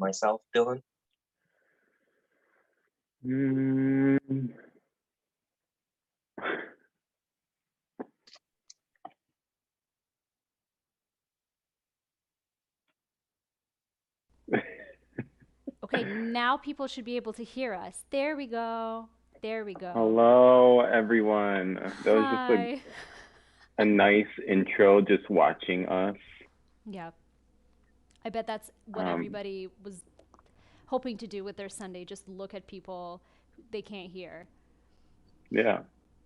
myself, Dylan? Mm. Okay, now people should be able to hear us. There we go. There we go. Hello, everyone. That was just Hi. a nice intro, just watching us. Yeah. I bet that's what everybody was hoping to do with their Sunday, just look at people they can't hear. Yeah.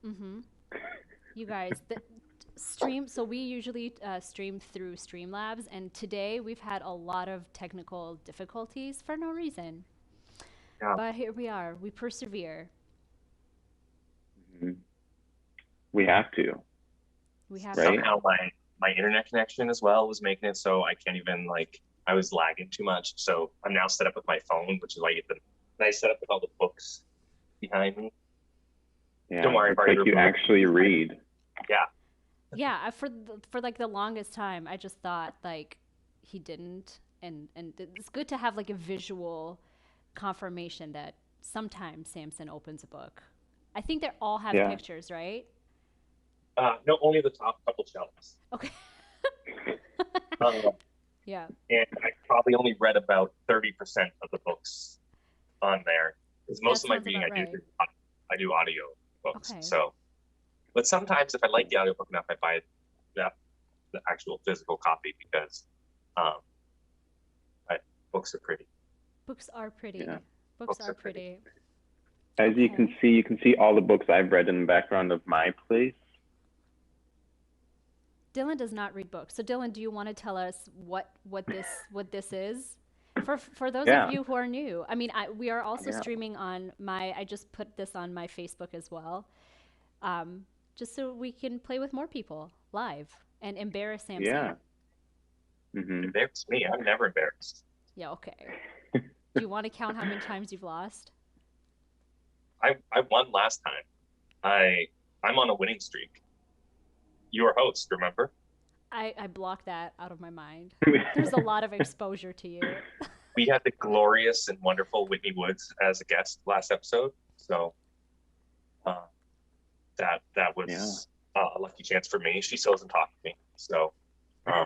Mm-hmm. You guys, the stream, so we usually stream through Streamlabs, and today we've had a lot of technical difficulties for no reason. Yeah. But here we are. We persevere. We have to. We have Right? Somehow my internet connection as well was making it so I can't even I was lagging too much. So I'm now set up with my phone, which is why you get the nice setup with all the books behind me. Yeah. Don't worry, it's like you actually read. Yeah. Yeah, for like the longest time, I just thought like he didn't, and it's good to have like a visual confirmation that sometimes Samson opens a book. I think they all have pictures, right? No, only the top couple shelves. Okay. Yeah. And I probably only read about 30% of the books on there, because most of my reading I do audio books. Okay. So, but sometimes if I like the audiobook enough, I buy the actual physical copy because books are pretty. Books are pretty. Yeah. Books are pretty. As you can see all the books I've read in the background of my place. Dillon does not read books. So Dillon, do you want to tell us what this is? For those of you who are new, I mean, we are also streaming on I just put this on my Facebook as well, just so we can play with more people live and embarrass Samson. Yeah. Embarrass me? I'm never embarrassed. Yeah. Okay. Do you want to count how many times you've lost? I won last time. I'm on a winning streak. You were host, remember? I blocked that out of my mind. There's a lot of exposure to you. We had the glorious and wonderful Whitney Woods as a guest last episode, so that was a lucky chance for me. She still doesn't talk to me, so yeah.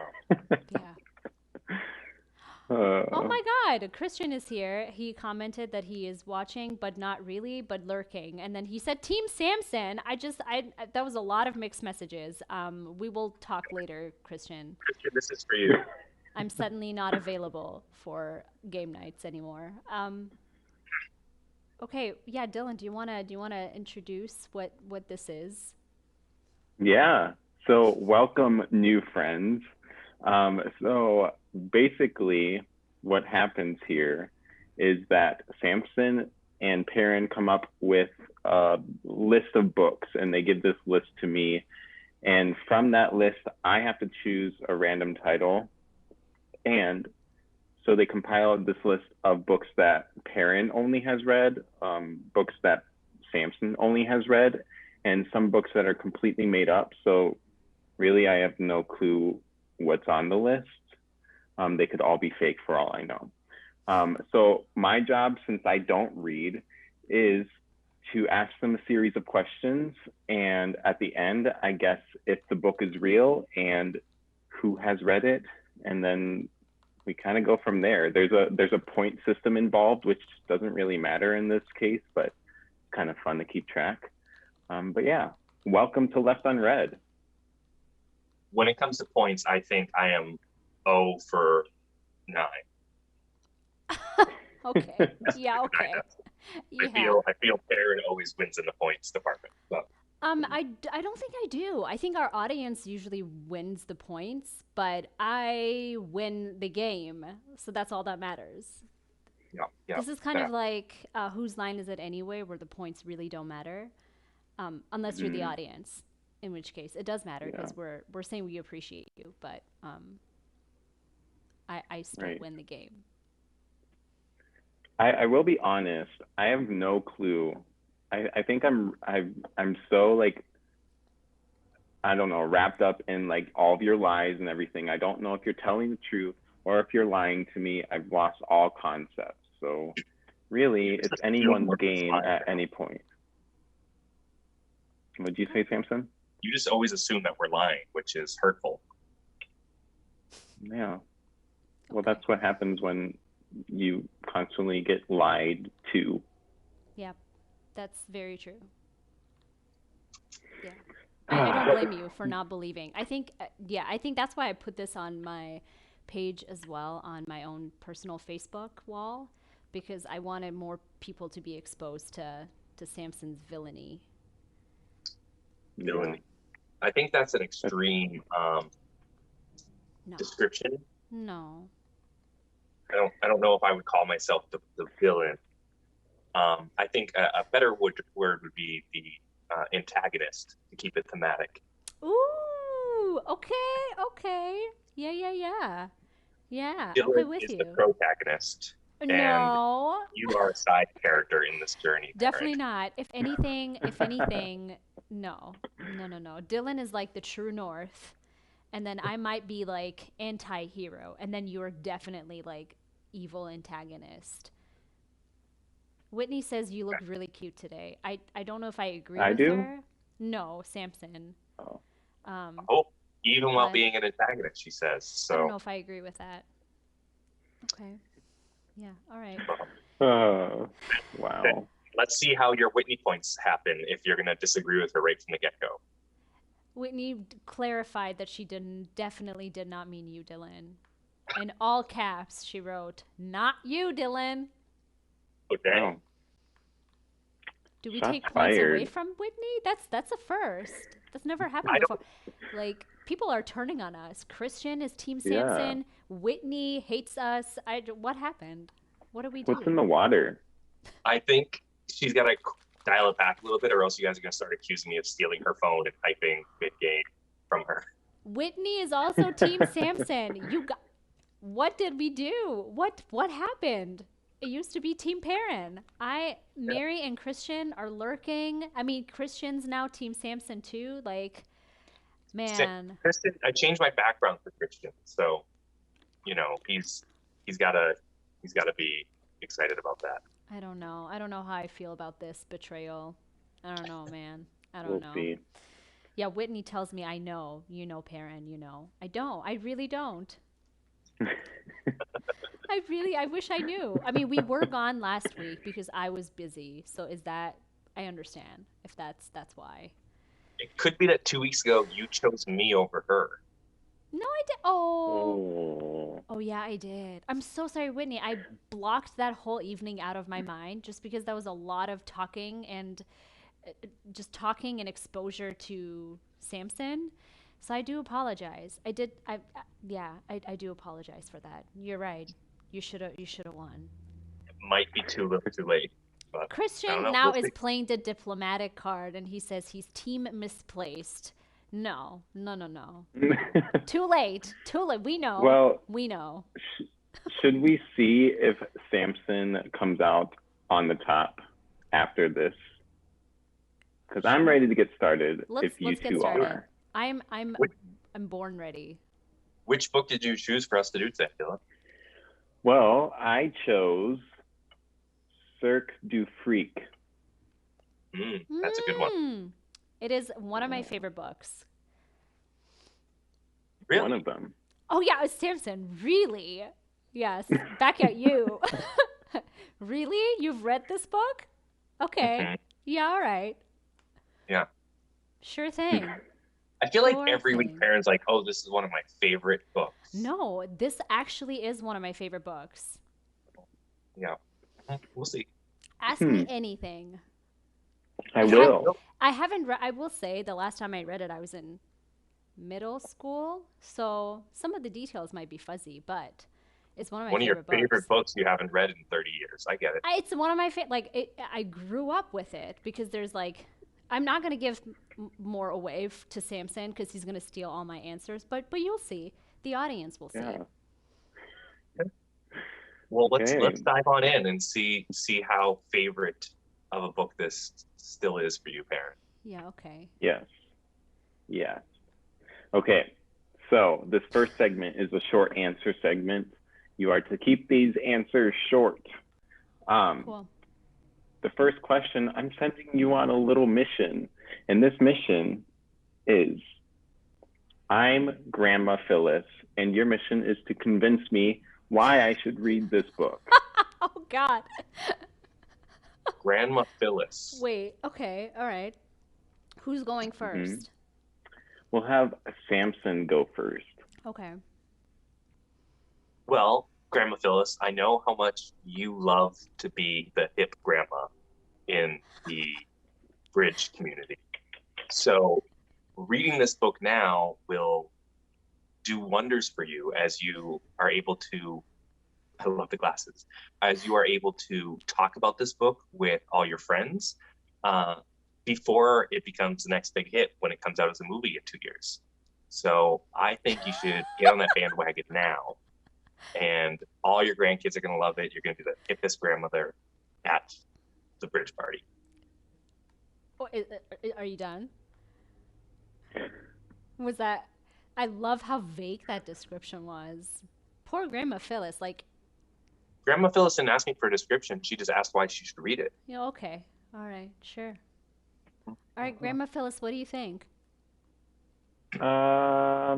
Oh my God, Christian is here. He commented that he is watching, but not really, but lurking. And then he said, Team Samson. That was a lot of mixed messages. We will talk later, Christian. Christian, this is for you. I'm suddenly not available for game nights anymore. Okay, yeah, Dillon, do you wanna introduce what this is? Yeah. So welcome, new friends. So basically what happens here is that Samson and Paran come up with a list of books, and they give this list to me. And from that list, I have to choose a random title. And so they compiled this list of books that Paran only has read, books that Samson only has read, and some books that are completely made up. So really, I have no clue what's on the list. They could all be fake for all I know. So my job, since I don't read, is to ask them a series of questions. And at the end, I guess if the book is real and who has read it, and then we kind of go from there. There's a point system involved, which doesn't really matter in this case, but it's kind of fun to keep track. But yeah, welcome to Left Unread. When it comes to points, I think I am 0 for 9. Okay. Yeah. Okay. Yeah. I feel Paran always wins in the points department. So. I don't think I do. I think our audience usually wins the points, but I win the game, so that's all that matters. Yeah. This is kind of like whose line is it anyway, where the points really don't matter, unless you're the audience, in which case it does matter because we're saying we appreciate you, but I still win the game. I will be honest. I have no clue. I think I'm so like, I don't know, wrapped up in like all of your lies and everything. I don't know if you're telling the truth or if you're lying to me, I've lost all concepts. So really, it's anyone's game at any point. Would you say, Samson? You just always assume that we're lying, which is hurtful. Yeah. Well, that's what happens when you constantly get lied to. Yeah, that's very true. Yeah. I don't blame you for not believing. I think, I think that's why I put this on my page as well, on my own personal Facebook wall, because I wanted more people to be exposed to Samson's villainy. Villainy. I think that's an extreme description. No. I don't know if I would call myself the villain. I think a better word would be the antagonist, to keep it thematic. Ooh, okay. Yeah. Dillon okay with is you. the protagonist. No. And you are a side character in this journey. Definitely not. If anything, no. Dillon is like the true north, and then I might be like anti-hero, and then you're definitely like evil antagonist. Whitney says you look really cute today. I don't know if I agree with her. No, Samson. Even while being an antagonist, she says. So I don't know if I agree with that. Okay. Yeah. All right. Wow. Let's see how your Whitney points happen if you're going to disagree with her right from the get-go. Whitney clarified that she definitely did not mean you, Dillon. In all caps, she wrote, "Not you, Dillon." Okay. Wow. Do we take points away from Whitney? That's a first. That's never happened before. Like, people are turning on us. Christian is Team Samson. Yeah. Whitney hates us. What happened? What do we do? What's in the water? I think she's got to dial it back a little bit, or else you guys are going to start accusing me of stealing her phone and typing mid-game from her. Whitney is also Team Samson. What did we do? What happened? It used to be Team Paran. Mary and Christian are lurking. I mean, Christian's now Team Samson too. Like, man. Christian, I changed my background for Christian, so he's got to be excited about that. I don't know how I feel about this betrayal. I don't know, man. I don't know. See. Yeah, Whitney tells me I know. You know, Paran. You know. I don't. I really don't. I wish I knew. I mean, we were gone last week because I was busy. So I understand if that's why. It could be that 2 weeks ago you chose me over her. No, I did. Oh, yeah, I did. I'm so sorry, Whitney. I blocked that whole evening out of my mind just because that was a lot of talking and exposure to Samson. So I do apologize. I do apologize for that. You're right. You should have won. It might be too little too late. But Christian now is playing the diplomatic card, and he says he's team misplaced. No. Too late. We know. Well, we know. Should we see if Samson comes out on the top after this? Because I'm ready to get started. If you two are. I'm born ready. Which book did you choose for us to do today, Dillon? Well, I chose Cirque du Freak. That's a good one. It is one of my favorite books. Really? One of them. Oh, yeah, it's Samson. Really? Yes. Back at you. Really? You've read this book? Okay. Mm-hmm. Yeah, all right. Yeah. Sure thing. I feel like every week parents like, oh, this is one of my favorite books. No, this actually is one of my favorite books. Yeah. We'll see. Ask me anything. I will. I haven't read, I will say the last time I read it, I was in middle school. So some of the details might be fuzzy, but it's one of my favorite books. One of your favorite books you haven't read in 30 years. I get it. It's one of my favorite, I grew up with it because there's I'm not going to give more away to Samson because he's going to steal all my answers, but you'll see. The audience will see. Yeah. Well, let's dive on in and see how favorite of a book this still is for you, Paran. Yeah, okay. Yes. Okay. So this first segment is a short answer segment. You are to keep these answers short. Cool. The first question, I'm sending you on a little mission. And this mission is, I'm Grandma Phyllis, and your mission is to convince me why I should read this book. Oh, God. Grandma Phyllis. Wait, okay, all right. Who's going first? We'll have Samson go first. Okay. Well, Grandma Phyllis, I know how much you love to be the hip grandma in the bridge community. So reading this book now will do wonders for you as you are able to, I love the glasses, as you are able to talk about this book with all your friends before it becomes the next big hit when it comes out as a movie in 2 years. So I think you should get on that bandwagon now, and all your grandkids are going to love it. You're going to be the hippest grandmother at the bridge party. Oh, are you done? Was that? I love how vague that description was. Poor Grandma Phyllis. Like, Grandma Phyllis didn't ask me for a description. She just asked why she should read it. yeah, okay. All right, sure. All right, Grandma Phyllis, what do you think? I'll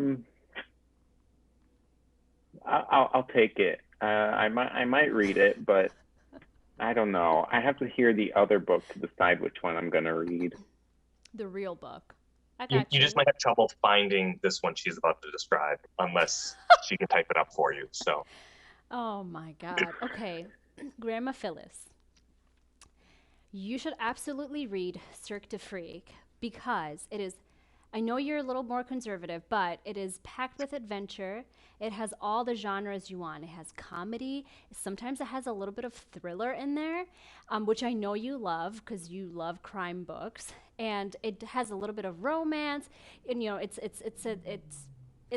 take it. I might read it, but I don't know. I have to hear the other book to decide which one I'm gonna read. The real book. I got You just might have trouble finding this one she's about to describe unless she can type it up for you. So. Oh my God. Okay, Grandma Phyllis. You should absolutely read Cirque du Freak because it is, I know you're a little more conservative, but it is packed with adventure. It has all the genres you want. It has comedy. Sometimes it has a little bit of thriller in there, which I know you love because you love crime books. And it has a little bit of romance. And, you know, it's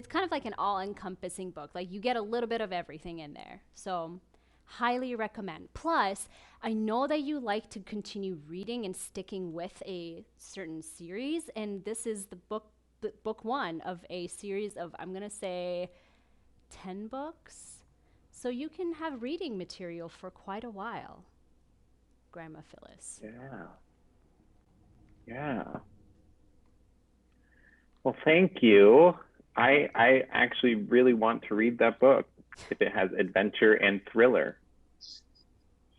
kind of like an all-encompassing book. Like, you get a little bit of everything in there. So highly recommend. Plus, I know that you like to continue reading and sticking with a certain series, and this is the book one of a series of, I'm gonna say, 10 books. So you can have reading material for quite a while, Grandma Phyllis. Yeah. Well, thank you. I actually really want to read that book if it has adventure and thriller.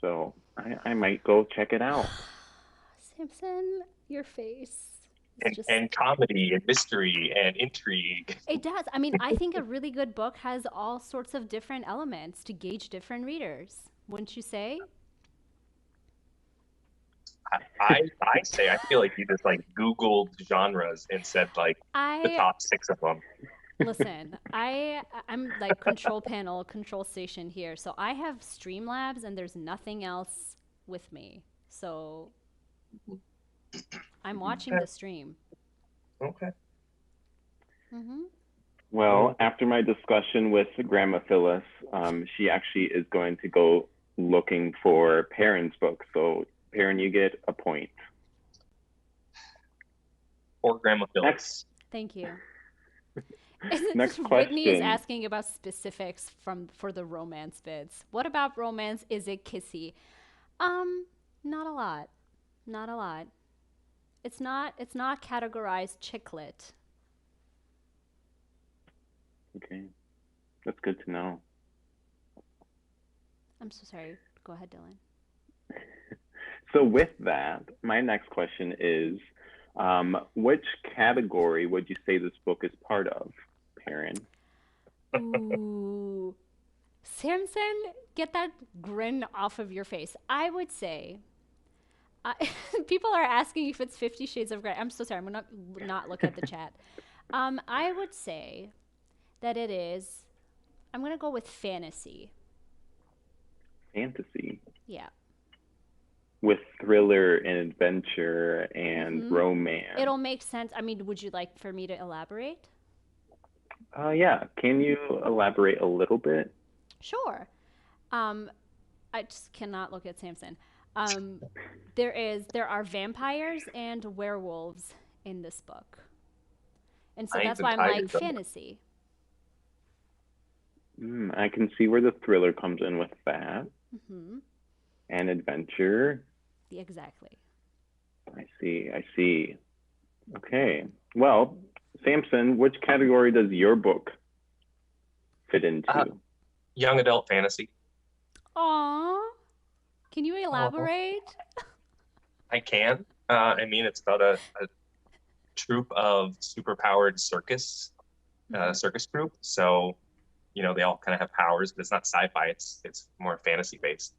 So I might go check it out. Samson, your face. And comedy and mystery and intrigue. It does. I mean, I think a really good book has all sorts of different elements to gauge different readers. Wouldn't you say? I say, I feel like you just like Googled genres and said like the top 6 of them. Listen, I'm like control panel, control station here. So I have Streamlabs and there's nothing else with me. So I'm watching the stream. Okay. Well, after my discussion with Grandma Phyllis, she actually is going to go looking for Paran's book. So Paran, you get a point. Or Grandma Phyllis. Thank you. Next question. Whitney is asking about specifics for the romance bits. What about romance? Is it kissy? Not a lot. Not a lot. It's not categorized chick lit. Okay. That's good to know. I'm so sorry. Go ahead, Dillon. So with that, my next question is, which category would you say this book is part of, Paran? Ooh. Samson, get that grin off of your face. I would say, people are asking if it's 50 Shades of Grey. I'm so sorry. I'm going to not look at the chat. I would say that it is, I'm going to go with fantasy. Fantasy? Yeah. With thriller and adventure and romance. It'll make sense. I mean, would you like for me to elaborate? Yeah. Can you elaborate a little bit? Sure. I just cannot look at Samson. There are vampires and werewolves in this book. And so that's why I'm like fantasy. I can see where the thriller comes in with that. Mm-hmm. And adventure. Exactly. I see. I see. Okay. Well, Samson, which category does your book fit Uh, into? young adult fantasy. Aw, can you Oh, elaborate? I can. I mean, it's about a troupe of superpowered Mm-hmm. circus troupe. So, they all kind of have powers, but it's not sci-fi. It's more fantasy based.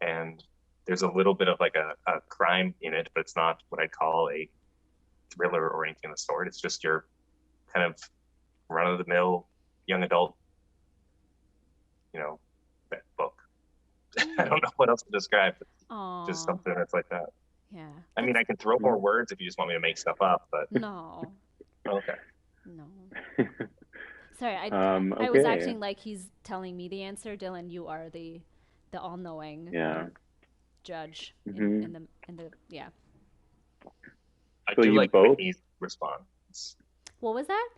And there's a little bit of like a crime in it, but it's not what I'd call a thriller or anything of the sort. It's just your kind of run of the mill young adult, you know, book. I Mm. don't know what else to describe. Just Aw, something that's like that. yeah. I mean, That's I can throw more words if you just want me to make stuff up, but no, okay. no. Sorry, I was Okay. acting like he's telling me the answer. Dylan, you are the all-knowing Yeah. judge Hmm. in the yeah. I So do you like both, Whitney's response. What was that?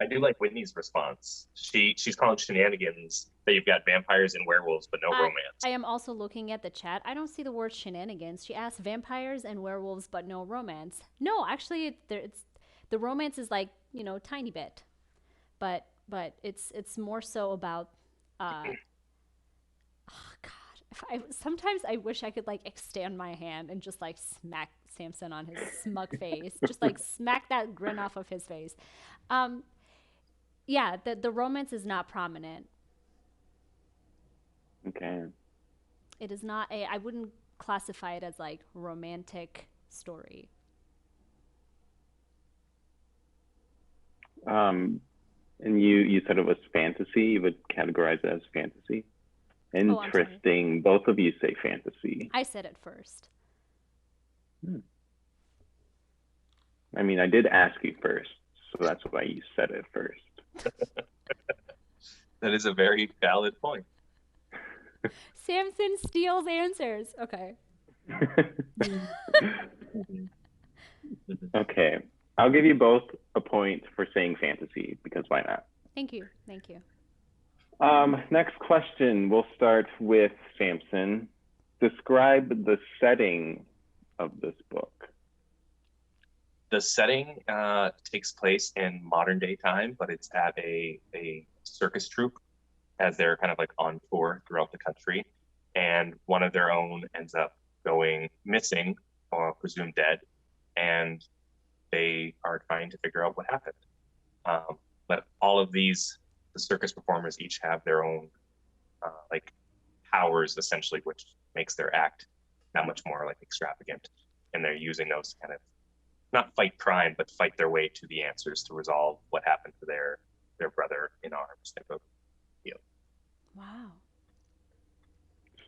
I do like Whitney's response. She's calling shenanigans that you've got vampires and werewolves, but no I romance. am also looking at the chat. I don't see the word shenanigans. She asked vampires and werewolves, but no romance. No, actually, it's the romance is like tiny bit, but it's more so about oh God. If I sometimes I wish I could like extend my hand and just like smack Samson on his smug face, just like smack that grin off of his face. Um, yeah, the romance is not prominent. okay. It is not a. I wouldn't classify it as like romantic story. Um, and you said it was fantasy. You would categorize it as fantasy. Oh, I'm sorry. Interesting. Both of you say fantasy. I said it first. Hmm. I mean, I did ask you first, so that's why you said it first. That is a very valid point. Samson steals answers. Okay. Mhm. Mhm. Okay. I'll give you both a point for saying fantasy because why not? Thank you. Thank you. Next question. We'll start with Samson. Describe the setting of this book. The setting takes place in modern day time, but it's at a circus troupe as they're kind of like on tour throughout the country. And one of their own ends up going missing or presumed dead. And they are trying to figure out what happened. But all of the circus performers each have their own like powers essentially, which makes their act that much more like extravagant. And they're using those to kind of not fight crime, but fight their way to the answers to resolve what happened to their brother in arms type of deal. Wow.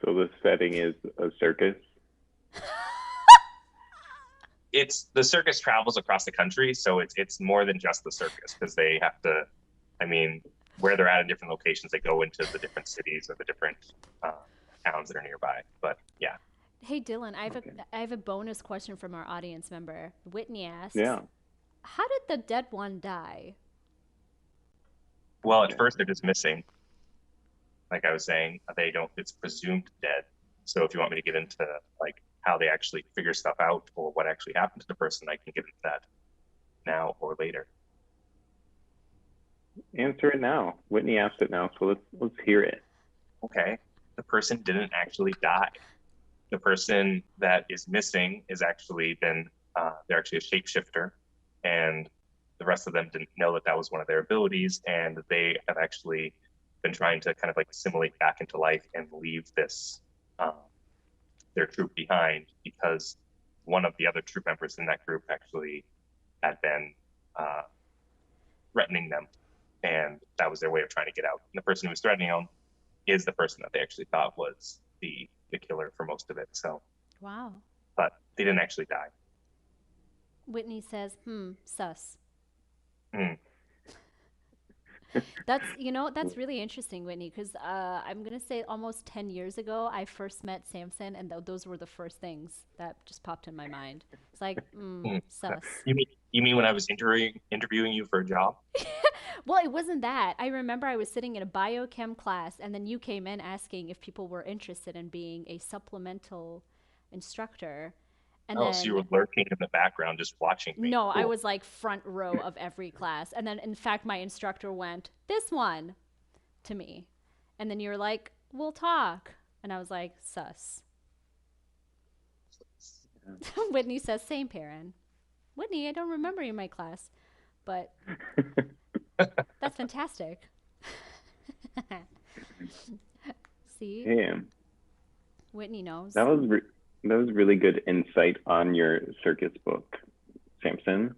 So the setting is a circus. It's the circus travels across the country, so it's more than just the circus because they have to. I mean, where they're at in different locations, they go into the different cities or the different uh, towns that are nearby. But yeah, Hey Dylan, Okay. I have a bonus question from our audience member. Whitney asks, Yeah. "How did the dead one die?" well, at first they're just missing. Like I was saying, they don't. It's presumed dead. So if you want me to get into like how they actually figure stuff out or what actually happened to the person, I can get into that now or later. Answer it now. Whitney asked it now, so let's hear it. Okay, the person didn't actually die. The person that is missing is actually been they're actually a shapeshifter, and the rest of them didn't know that that was one of their abilities, and they have actually been trying to kind of like assimilate back into life and leave this um, their troop behind because one of the other troop members in that group actually had been uh, threatening them, and that was their way of trying to get out. And the person who was threatening them is the person that they actually thought was the killer for most of it. So, Wow. but they didn't actually die. Whitney says, sus." Mm. That's really interesting, Whitney, because I'm gonna say almost 10 years ago, I first met Samson, and those were the first things that just popped in my mind. It's like, Mm. sus. You mean when I was interviewing you for a job? Well, it wasn't that. I remember I was sitting in a biochem class, and then you came in asking if people were interested in being a supplemental instructor. And Oh, so you were then, lurking in the background just watching me. no, I Cool. was like front row of every class. And then, in fact, my instructor went, "This one," to me. And then you were like, "We'll talk." And I was like, "Sus." Whitney says, "Same, Paran." Whitney, I don't remember you in my class, but that's fantastic. See, Damn, Whitney knows. that was really good insight on your circus book, Samson.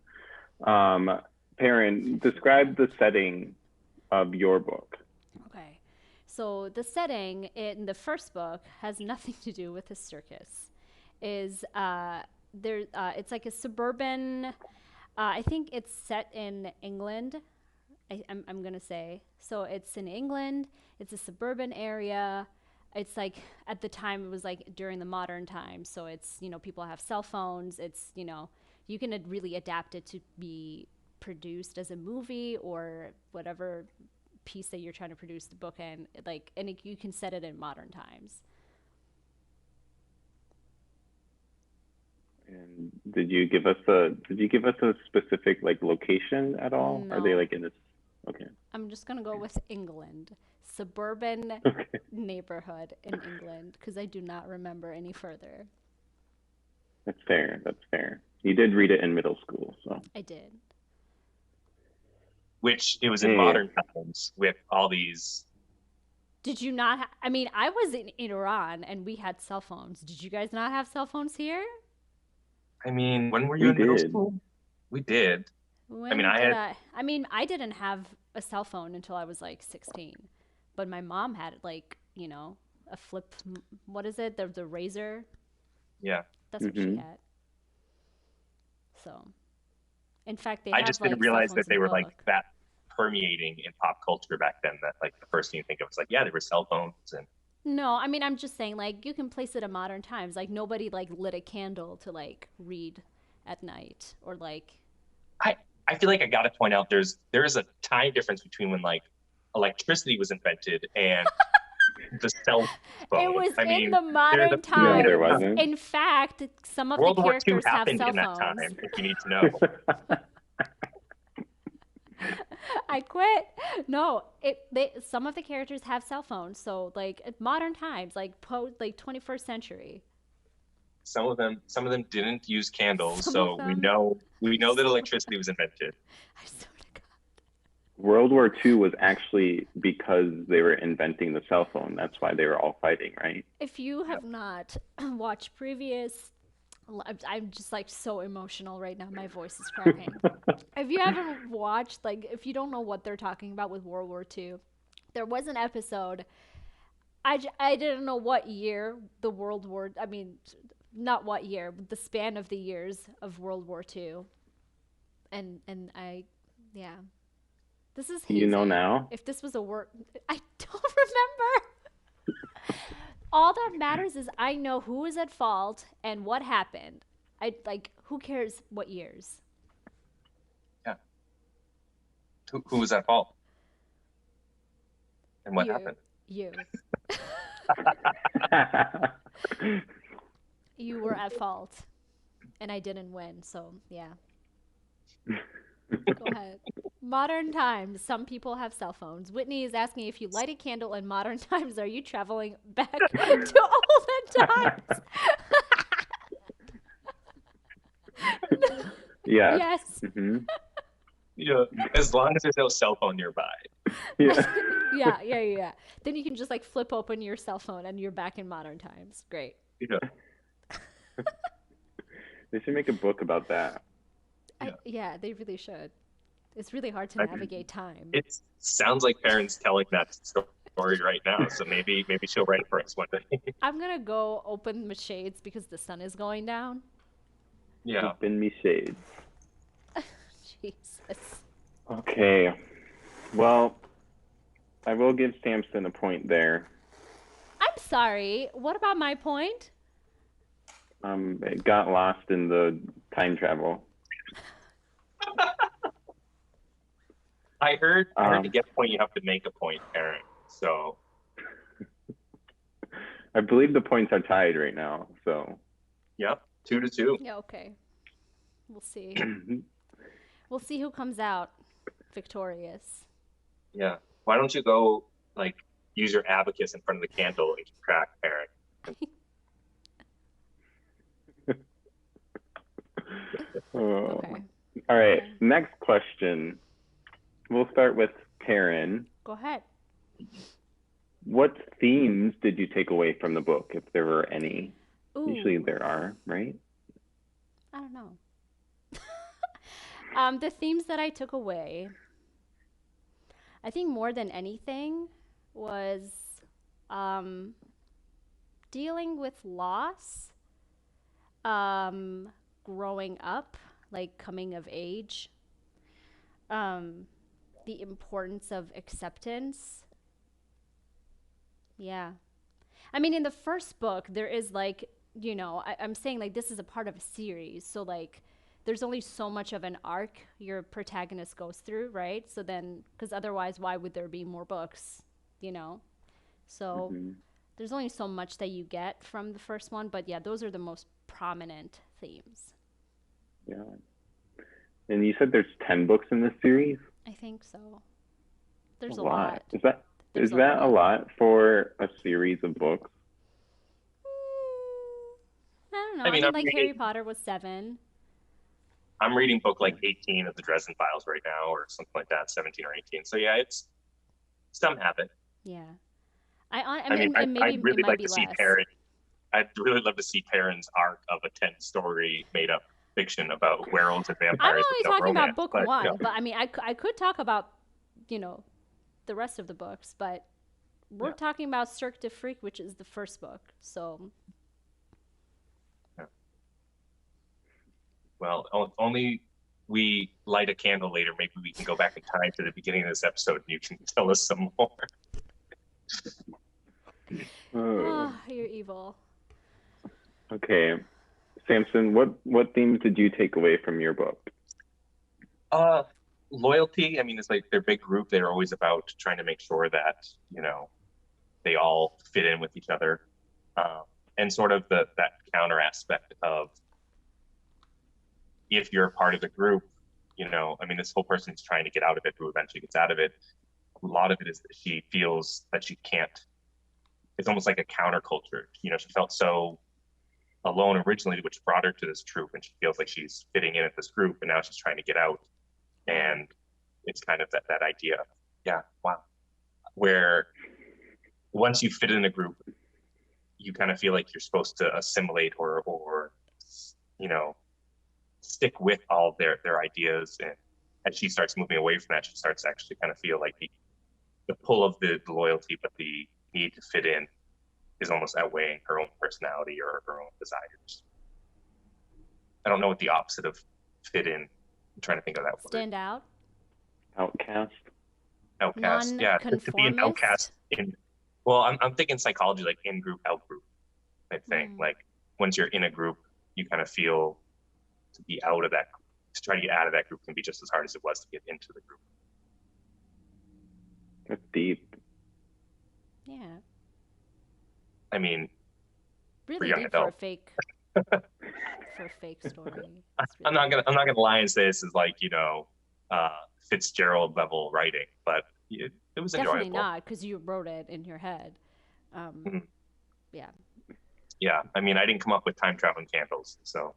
Perrin, describe the setting of your book. Okay. So the setting in the first book has nothing to do with the circus. Is there? It's like a suburban. I think it's set in England. I'm gonna say so. It's in England. It's a suburban area. It's like at the time it was like during the modern times. So it's people have cell phones. It's you can really adapt it to be produced as a movie or whatever piece that you're trying to produce the book in. Like you can set it in modern times. And did you give us a specific like location at all? Are they No, like in this? Okay. I'm just gonna go with England, suburban Okay. neighborhood in England, because I do not remember any further. That's fair. That's fair. You did read it in middle school, so. I did. Which it was in Hey, modern times with all these. Did you not? I mean, I was in Iran and we had cell phones. Did you guys not have cell phones here? I mean, when were you we in middle did. school? We did. I mean, When I did had. I? I mean, I didn't have a cell phone until I was like 16, but my mom had like a flip. What is it? The razor. Yeah. That's what she Hmm. had. So, in fact, they I have just didn't like cell realize phones that in they the were like book. that permeating in pop culture back then. That like the first thing you think of is like, yeah, there were cell phones and No, I mean, I'm just saying, like, you can place it in modern times. Like, nobody, like, lit a candle to, like, read at night. Or, like, I I feel like I got to point out there is a tiny difference between when like electricity was invented and the cell it phone. was I in mean, the there's a modern few No, there times. years. wasn't. In fact, some of the World War II characters have happened cell in that phones. time, if you need to know. I quit. No, some of the characters have cell phones. So, like, modern times, like 21st century. Some of them didn't use candles, Some of so them, we I know that swear, electricity was invented. I swear to God. World War II was actually because they were inventing the cell phone. That's why they were all fighting, right? If you Yeah. have not watched previous I'm just like so emotional right now. My voice is cracking. If you haven't watched, like, if you don't know what they're talking about with World War II, there was an episode. I didn't know what year the World War, I mean, not what year, but the span of the years of World War II. And yeah, this is You know hazy. now? If this was a word, I don't remember. All that matters is I know who is at fault and what happened. I like who cares what years? Yeah. Who was at fault and what You, happened? you, you were at fault, and I didn't win. So yeah, go ahead. Modern times. Some people have cell phones. Whitney is asking if you light a candle in modern times. Are you traveling back to olden times? Yes. Yes. Hmm. As long as there's no cell phone nearby. Yeah. Yeah. Then you can just like flip open your cell phone and you're back in modern times. Great. You know, They should make a book about that. yeah. Yeah, they really should. It's really hard to I mean, navigate time. it sounds like Karen's telling that story right now, so maybe she'll write it for us one day. I'm gonna go open the shades because the sun is going down. Yeah. Open me shades. Jesus. Okay. Well, I will give Samson a point there. I'm sorry. What about my point? It got lost in the time travel. I heard to get a point, you have to make a point, Aaron. So, I believe the points are tied right now. So, yep, 2-2. Yeah, okay. We'll see. We'll see who comes out victorious. Yeah. Why don't you go like use your abacus in front of the candle and keep track, Aaron? oh. Okay. All right. Okay. Next question. We'll start with Paran. Go ahead. What themes did you take away from the book, if there were any? Ooh. Usually there are, right? I don't know. The themes that I took away, I think more than anything, was dealing with loss, growing up, like coming of age, the importance of acceptance. Yeah. I mean, in the first book, there is like, I'm saying like this is a part of a series. So, like, there's only so much of an arc your protagonist goes through, right? So then, because otherwise, why would there be more books, you know? So, there's only so much that you get from the first one. But yeah, those are the most prominent themes. Yeah. And you said there's 10 books in this series? I think so. There's a a lot. Is that a lot for a series of books? I don't know. I mean, I'm like reading, Harry Potter was 7. I'm reading book like 18 of the Dresden Files right now, or something like that, 17 or 18. So yeah, it's some have it. Yeah. I mean, and maybe I'd really it might like be to see less. Perrin. I'd really love to see Perrin's arc of a 10-story made-up fiction about werewolves and I'm vampires with only no talking romance. about book But, 1, but I mean, I could talk about, the rest of the books, but we're talking about Cirque de Freak, which is the first book. So. Yeah. Well, only we light a candle later. Maybe we can go back in time to the beginning of this episode and you can tell us some more. Oh, you're evil. Okay. Samson, what themes did you take away from your book? Loyalty. I mean, it's like their big group. They're always about trying to make sure that, they all fit in with each other. And sort of that counter aspect of if you're a part of the group, I mean, this whole person's trying to get out of it who eventually gets out of it. A lot of it is that she feels that she can't. It's almost like a counterculture. She felt so alone originally, which brought her to this troop, and she feels like she's fitting in at this group, and now she's trying to get out. And it's kind of that idea, yeah, wow, where once you fit in a group, you kind of feel like you're supposed to assimilate or stick with all their ideas. And as she starts moving away from that, she starts to actually kind of feel like the pull of the loyalty, but the need to fit in is almost outweighing her own personality or her own desires. I don't know what the opposite of fit in. I'm trying to think of that word. Stand out. Outcast. Outcast. Yeah, to be an outcast well, I'm thinking psychology, like in group, out group type thing. Like once you're in a group, you kind of feel to be out of that. To try to get out of that group can be just as hard as it was to get into the group. That's deep. Yeah. I mean, really deep for a fake story. Really I'm not gonna lie and say this is like Fitzgerald level writing, but it was definitely enjoyable. not, because you wrote it in your head. Yeah. Yeah, I mean, I didn't come up with time traveling candles, so.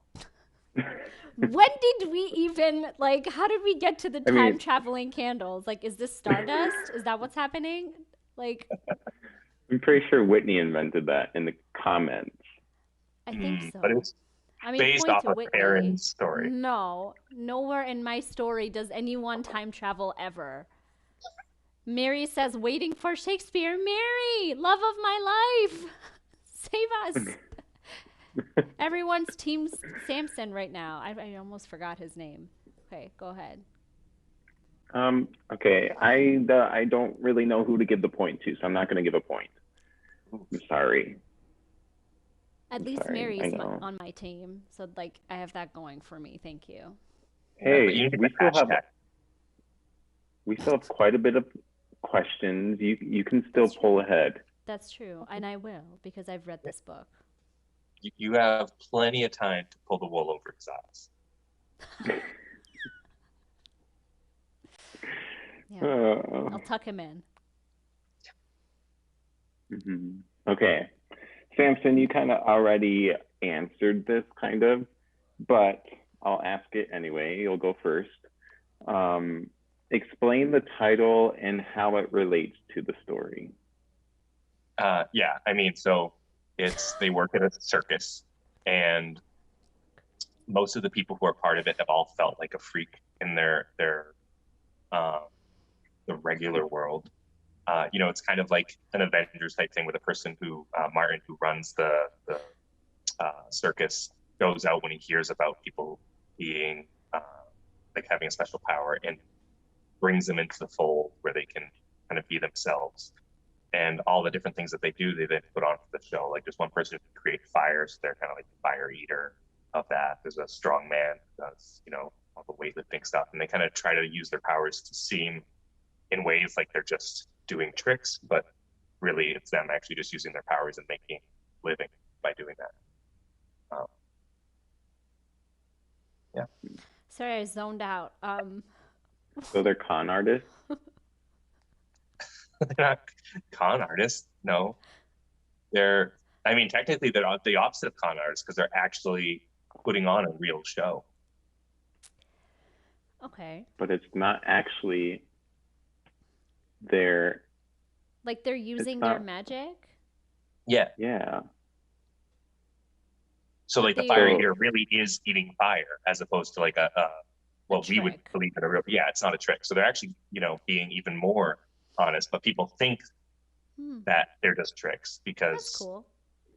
When did we even how did we get to the time traveling candles? Like, is this Stardust? Is that what's happening? Like, I'm pretty sure Whitney invented that in the comments. I think so. But it's based off of Perrin's story. No, nowhere in my story does anyone time travel ever. Mary says, waiting for Shakespeare. Mary, love of my life, save us. Everyone's team Samson right now. I almost forgot his name. Okay, go ahead. Okay, I don't really know who to give the point to, so I'm not going to give a point. I'm sorry. At least Mary's on my team, so I have that going for me. Thank you. Hey, we still have. we still have quite a bit of questions. You can still That's true. pull ahead. That's true. And I will because I've read this book. You have plenty of time to pull the wool over his eyes. Yeah. Uh, I'll tuck him in. Okay. Samson, you kind of already answered this kind of, but I'll ask it anyway. You'll go first. Explain the title and how it relates to the story. Yeah, I mean, so they work at a circus, and most of the people who are part of it have all felt like a freak in their uh, the regular world. It's kind of like an Avengers type thing with a person who Martin, who runs the circus, goes out when he hears about people being like having a special power and brings them into the fold where they can kind of be themselves. And all the different things that they do, they then put on for the show. Like there's one person who creates fires, so they're kind of like the fire eater of that. There's a strong man who does, all the weightlifting stuff. And they kind of try to use their powers to seem in ways like they're just doing tricks, but really it's them actually just using their powers and making a living by doing that. Yeah. Sorry, I zoned out. So they're con artists? They're not con artists. No, I mean, technically they're the opposite of con artists because they're actually putting on a real show. Okay. But it's not actually their. Like they're using their magic? Yeah. Yeah. So But like the they fire are eater really is eating fire as opposed to like well, we would trick. believe in a real, yeah, it's not a trick. So they're actually, being even more honest, but people think that they're just tricks That's because cool.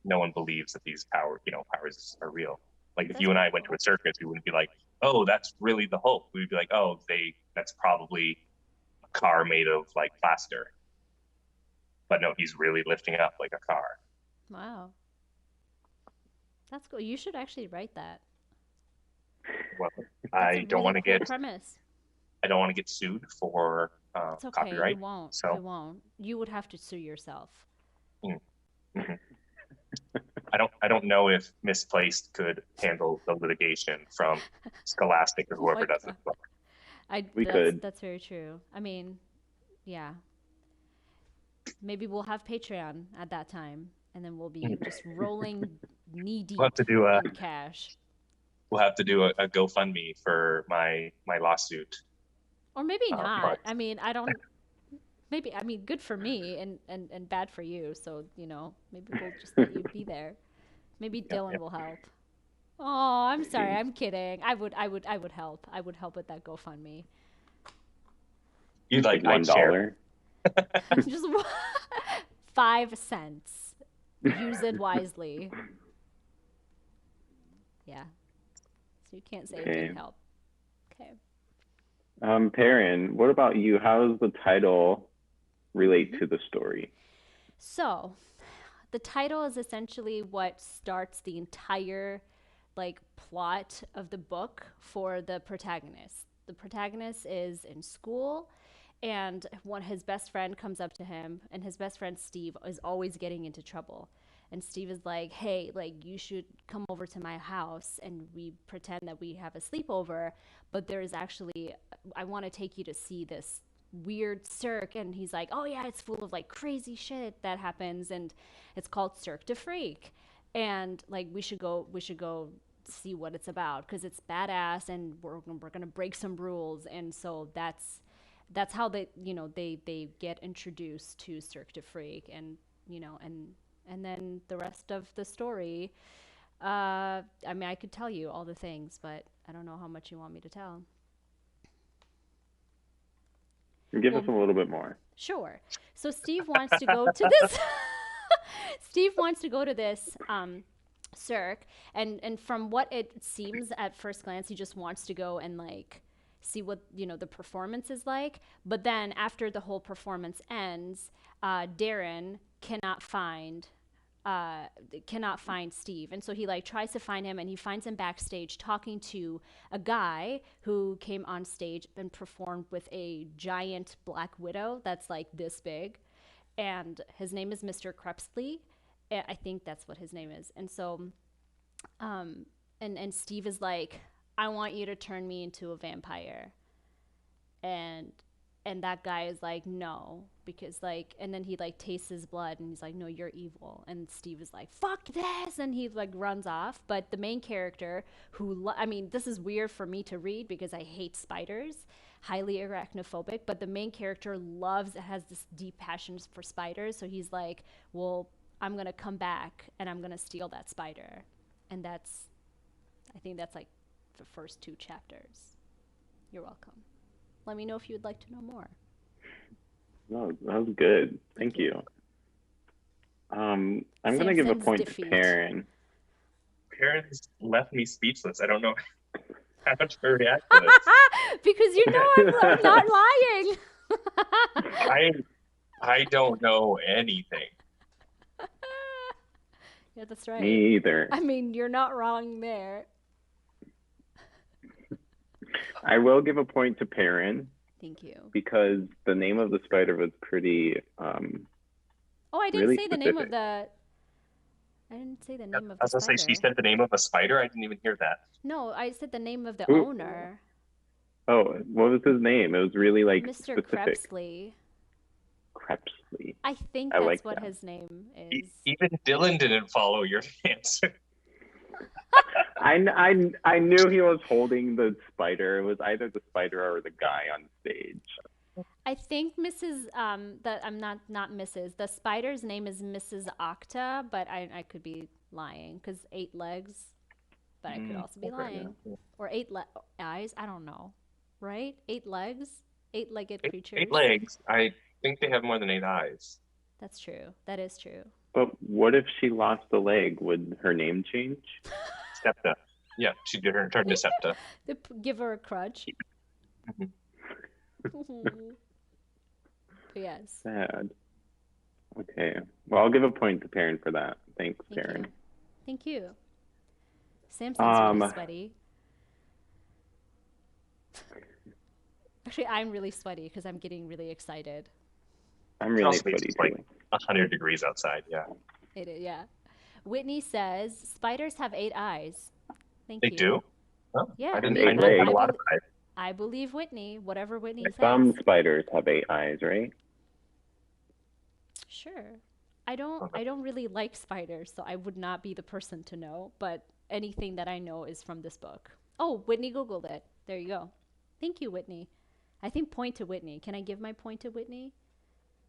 no one believes that these powers are real. Like if That's you and pretty I went to cool. a circus, we wouldn't be like, oh, that's really the Hulk. We'd be like, oh, that's probably a car made of like plaster. But no, he's really lifting up like a car. Wow. That's cool. You should actually write that. Well, That's a I don't really want to cool get premise. I don't want to get sued for It's okay. You copyright. won't. So You won't. You would have to sue yourself. mm-hmm. I don't know if Misplaced could handle the litigation from Scholastic or Oh my whoever does this god. book. We could. That's very true. I mean, yeah. Maybe we'll have Patreon at that time and then we'll be just rolling knee We'll have deep to do a in cash. we'll have to do a GoFundMe for my lawsuit. Or maybe But not. I mean, I don't maybe I mean good for me and bad for you. So, maybe we'll just let you be there. Maybe yeah. Dillon will help. Oh, I'm sorry. I'm kidding. I would help. I would help with that GoFundMe. You'd Like I'd share. $1. Just 5 cents. Use it wisely. Yeah. So you can't say it Okay. didn't help. Okay. Paran, what about you? How does the title relate to the story? So, the title is essentially what starts the entire plot of the book for the protagonist. The protagonist is in school and when his best friend comes up to him and his best friend Steve is always getting into trouble. And Steve is like, "Hey, you should come over to my house and we pretend that we have a sleepover, but there's actually I want to take you to see this weird cirque." And he's like, "Oh yeah, it's full of crazy shit that happens and it's called Cirque de Freak." And we should go see what it's about because it's badass and we're gonna break some rules. And so that's how they get introduced to Cirque du Freak. And and then the rest of the story, I mean, I could tell you all the things, but I don't know how much you want me to tell. Give us Well, a little bit more. sure. So Steve wants to go to this. Steve wants to go to this circ, and from what it seems at first glance, he just wants to go and see what the performance is like. But then after the whole performance ends, Darren cannot find cannot find Steve, and so he like tries to find him, and he finds him backstage talking to a guy who came on stage and performed with a giant black widow that's like this big, and his name is Mr. Crepsley. I think that's what his name is, and so and Steve is like, I want you to turn me into a vampire, and that guy is like, no, because like, and then he like tastes his blood and he's like, no, you're evil, and Steve is like, fuck this, and he like runs off. But the main character, I mean, this is weird for me to read because I hate spiders, highly arachnophobic, but the main character has this deep passion for spiders, so he's like, well, I'm gonna come back and I'm gonna steal that spider. And I think that's like the first 2 chapters. You're welcome. Let me know if you would like to know more. No, that was good. Thank you. I'm going to give a point to Paran. Paran's left me speechless. I don't know how to react to this. Because you know I'm not lying. I don't know anything. Yeah, that's right. Me either. I mean, you're not wrong there. I will give a point to Paran. Thank you. Because the name of the spider was pretty oh, I didn't really say the specific. name of the I didn't say the name of the spider. I was going to say, she said the name of a spider? I didn't even hear that. No, I said the name of the owner. Oh, what was his name? It was really like Mr. specific. Crepsley. Crepsley. I think that's like what that. his name is. Even Dillon didn't follow your answer. I knew he was holding the spider. It was either the spider or the guy on stage. I think Mrs. That I'm not Mrs. The spider's name is Mrs. Octa, but I could be lying because 8 legs, but I could also be lying. Or 8 eyes. I don't know, right? 8 legs, 8-legged creatures. 8 legs. I think they have more than 8 eyes. That's true. That is true. But what if she lost a leg? Would her name change? Septa. Yeah, she did her turn to Septa. Give her a crutch. Yes. Sad. Okay. Well, I'll give a point to Paran for that. Thanks, Paran. Thank you. Samson's really sweaty. Actually, I'm really sweaty because I'm getting really excited. I'm really sweaty too. Like 100 degrees outside, yeah. It is, yeah. Whitney says spiders have 8 eyes. Thank you. They do? Oh, yeah. I didn't know they had a lot of eyes. I believe Whitney, whatever Whitney says. Some spiders have 8 eyes, right? Sure. I don't really like spiders, so I would not be the person to know, but anything that I know is from this book. Oh, Whitney Googled it. There you go. Thank you, Whitney. I think point to Whitney. Can I give my point to Whitney?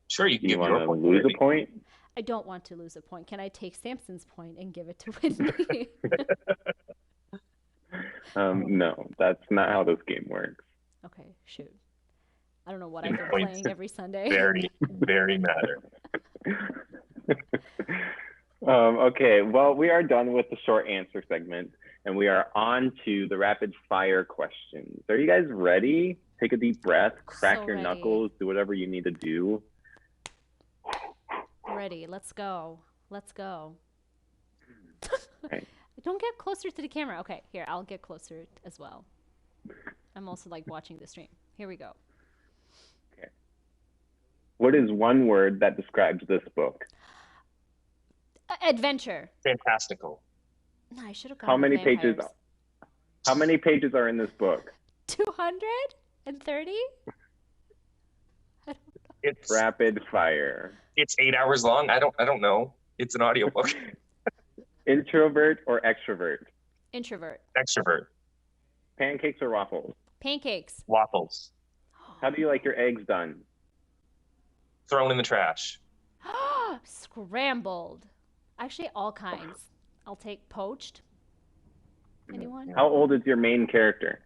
Sure, you can give your point. Lose a point? I don't want to lose a point. Can I take Samson's point and give it to Whitney? No, that's not how this game works. Okay, shoot. I don't know what I've been playing every Sunday. Very matter. Okay, well, we are done with the short answer segment, and we are on to the rapid fire questions. Are you guys ready? Take a deep breath, crack your knuckles, do whatever you need to do. Ready, let's go. Let's go. Okay. Don't get closer to the camera. Okay, here, I'll get closer as well. I'm also like watching the stream. Here we go. Okay. What is one word that describes this book? Adventure. Fantastical. No, I should have gone How many pages? How many pages are in this book? 230? It's rapid fire. It's 8 hours long. I don't know. It's an audiobook. Introvert or extrovert? Introvert. Extrovert. Pancakes or waffles? Pancakes. Waffles. How do you like your eggs done? Thrown in the trash. Scrambled. Actually, all kinds. I'll take poached. Anyone? How old is your main character?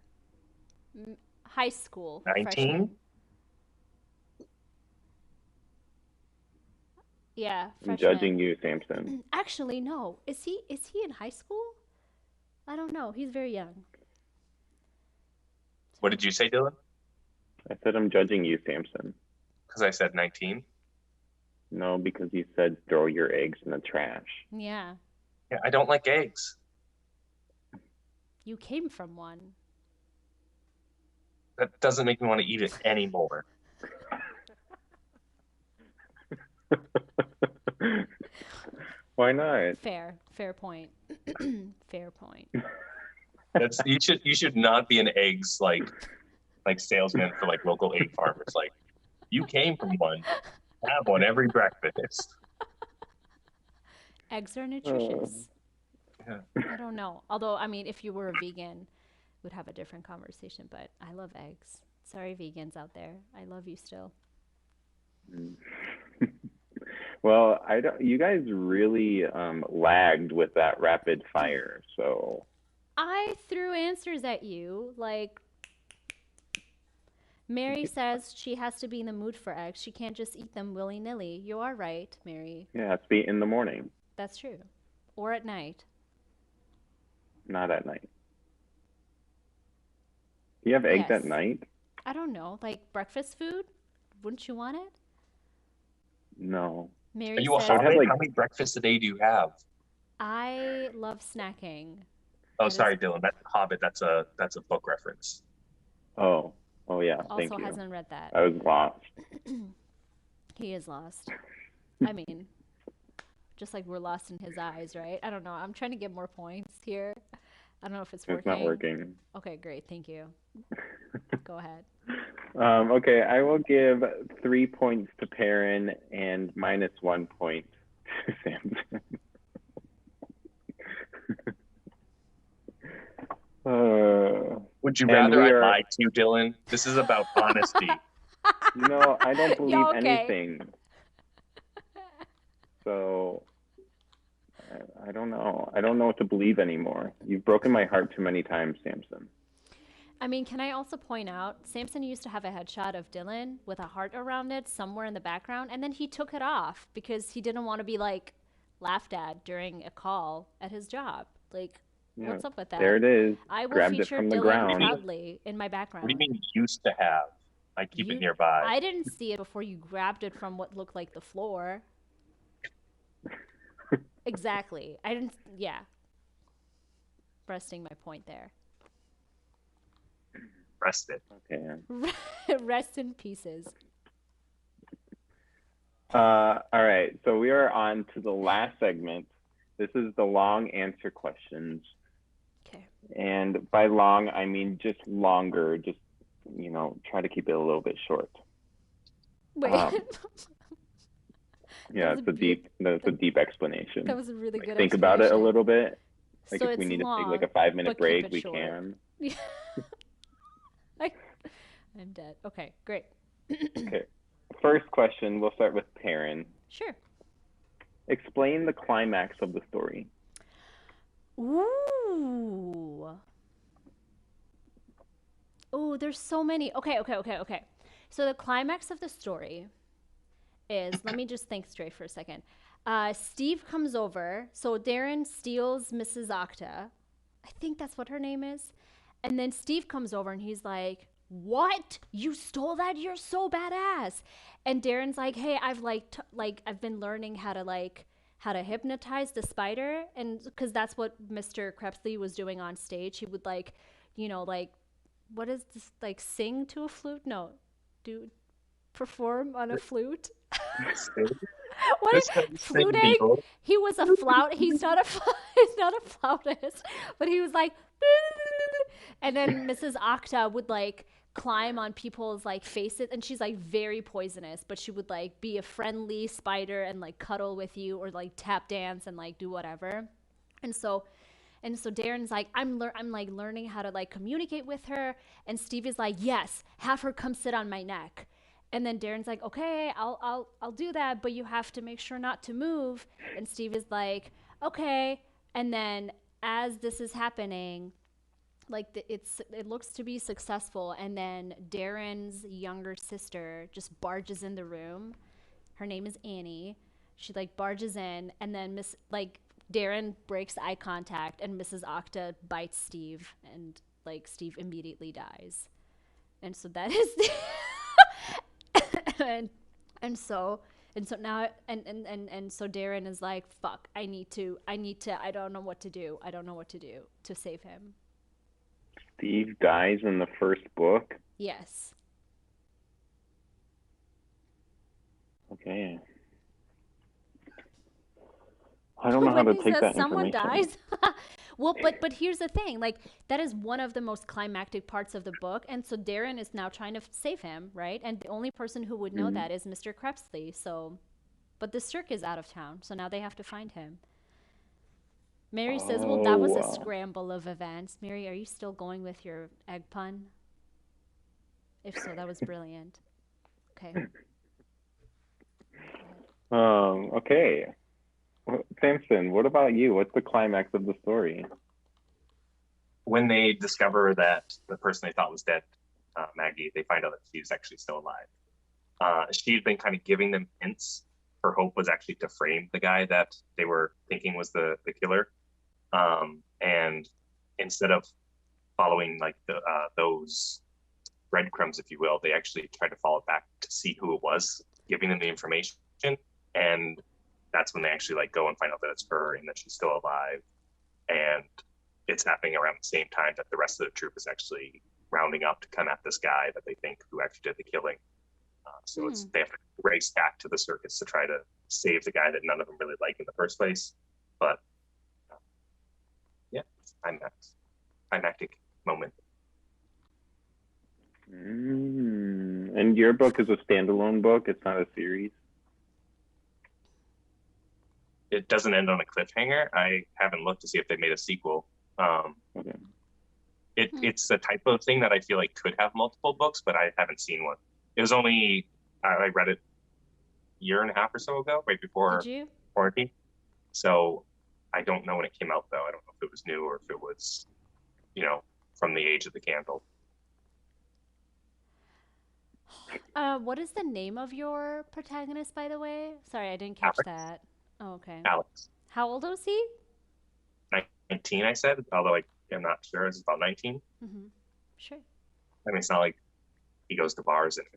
High school. 19? Freshman. Yeah, freshman. I'm judging you, Samson. Actually, no. Is he in high school? I don't know. He's very young. What did you say, Dillon? I said I'm judging you, Samson. Because I said 19. No, because you said throw your eggs in the trash. Yeah. Yeah, I don't like eggs. You came from one. That doesn't make me want to eat it anymore. Why not? Fair point. Fair point. That's you should not be an eggs like salesman for like local egg farmers. Like you came from one, have one every breakfast. Eggs are Uh, nutritious. Yeah. I don't know. Although, I mean, if you were a vegan, we'd have a different conversation, but I love eggs. Sorry, vegans out there. I love you still. well, I don't. You guys really lagged with that rapid fire. So I threw answers at you. Like, Mary says she has to be in the mood for eggs. She can't just eat them willy nilly. You are right, Mary. yeah, it's be in the morning, That's true. Or at night. not at night. Do you have eggs at Yes. night? I don't know. Like breakfast food? Wouldn't you want it? No. Are Mary you a I would says, have hobbit? like. How many breakfasts a day do you have? I love snacking. Oh, That is sorry, Dylan. That Hobbit. That's a book reference. Oh, oh yeah. Thank also you. hasn't read that. I was lost. He is lost. I mean, just like we're lost in his eyes, right? I don't know. I'm trying to get more points here. I don't know if it's It's not working. working. Okay, great. Thank you. Go ahead. Okay, I will give 3 points to Perrin and -1 point to Samson. Would you And rather we I are, lied to you, Dylan? This is about honesty. I don't believe Yeah, okay. anything. So I don't know. I don't know what to believe anymore. You've broken my heart too many times, Samson. I mean, can I also point out, Samson used to have a headshot of Dylan with a heart around it somewhere in the background, and then he took it off because he didn't want to be like laughed at during a call at his job. Like, Yeah, what's up with there that? it is. I will Grabbed it feature from the Dylan ground. proudly in my What do you background. mean used to have? I keep it You, nearby. I didn't see it before you grabbed it from what looked like the floor. Exactly. I didn't, yeah. Resting my point there. Rest it. Okay. Rest in pieces. All right. So we are on to the last segment. This is the long answer questions. Okay. And by long, I mean just longer. Just, try to keep it a little bit short. Wait. Yeah, was that's a deep explanation. That was a really good Think about it a explanation. little bit. Like So if we it's need to take like long, a 5-minute but keep break, it we short. can. I, I'm dead. Okay, great. Okay. First question, we'll start with Perrin. Sure. Explain the climax of the story. Ooh. Ooh, there's so many. Okay. So the climax of the story is, let me just think straight for a second. Steve comes over. So Darren steals Mrs. Octa. I think that's what her name is. And then Steve comes over and he's like, "What? You stole that? You're so badass." And Darren's like, "Hey, I've I've been learning how to hypnotize the spider, and because that's what Mr. Krebsley was doing on stage. He would like what is this, like sing to a flute? No, do perform on a flute." What is Just have to sing, fluting? people. He was a flout. He's not a he's not a flautist, but he was like, and then Mrs. Octa would like climb on people's like faces, and she's like very poisonous, but she would like be a friendly spider and like cuddle with you or like tap dance and like do whatever. And so Darren's like, I'm like learning how to like communicate with her, and Steve is like, yes, have her come sit on my neck. And then Darren's like, okay, I'll do that, but you have to make sure not to move. And Steve is like, okay. And then as this is happening, like it looks to be successful, and then Darren's younger sister just barges in the room. Her name is Annie. She like barges in, and then Darren breaks eye contact, and Mrs. Octa bites Steve, and like Steve immediately dies. And so that is the and and so And so now, and so Darren is like, fuck, I don't know what to do. I don't know what to do to save him. Steve dies in the first book. Yes. Okay. I don't know how to Wendy take says that someone information. dies. Well, but here's the thing. Like that is one of the most climactic parts of the book, and so Darren is now trying to save him, right? And the only person who would know that is Mr. Krebsley. So, but the Cirque is out of town, so now they have to find him. Mary says, "Well, that was a Oh, scramble of events." Mary, are you still going with your egg pun? If so, that was brilliant. Okay, go ahead. okay. Samson, what about you? What's the climax of the story? When they discover that the person they thought was dead, Maggie, they find out that she's actually still alive. She'd been kind of giving them hints. Her hope was actually to frame the guy that they were thinking was the killer. And instead of following like those breadcrumbs, if you will, they actually tried to follow back to see who it was giving them the information. And that's when they actually like go and find out that it's her and that she's still alive. And it's happening around the same time that the rest of the troop is actually rounding up to come at this guy that they think who actually did the killing. So it's they have to race back to the circus to try to save the guy that none of them really like in the first place. But yeah, climactic moment. And your book is a standalone book. It's not a series. It doesn't end on a cliffhanger. I haven't looked to see if they made a sequel. Okay. It's a type of thing that I feel like could have multiple books, but I haven't seen one. It was only I read it a year and a half or so ago, right Did before you? quarantine. So I don't know when it came out though. I don't know if it was new or if it was, from the age of the candle. What is the name of your protagonist, by the way? Sorry, I didn't catch Alex, that. Oh, okay. Alex, How old was he? 19, I said, although I'm not sure. It's about 19. Mm-hmm. Sure. I mean, it's not like he goes to bars and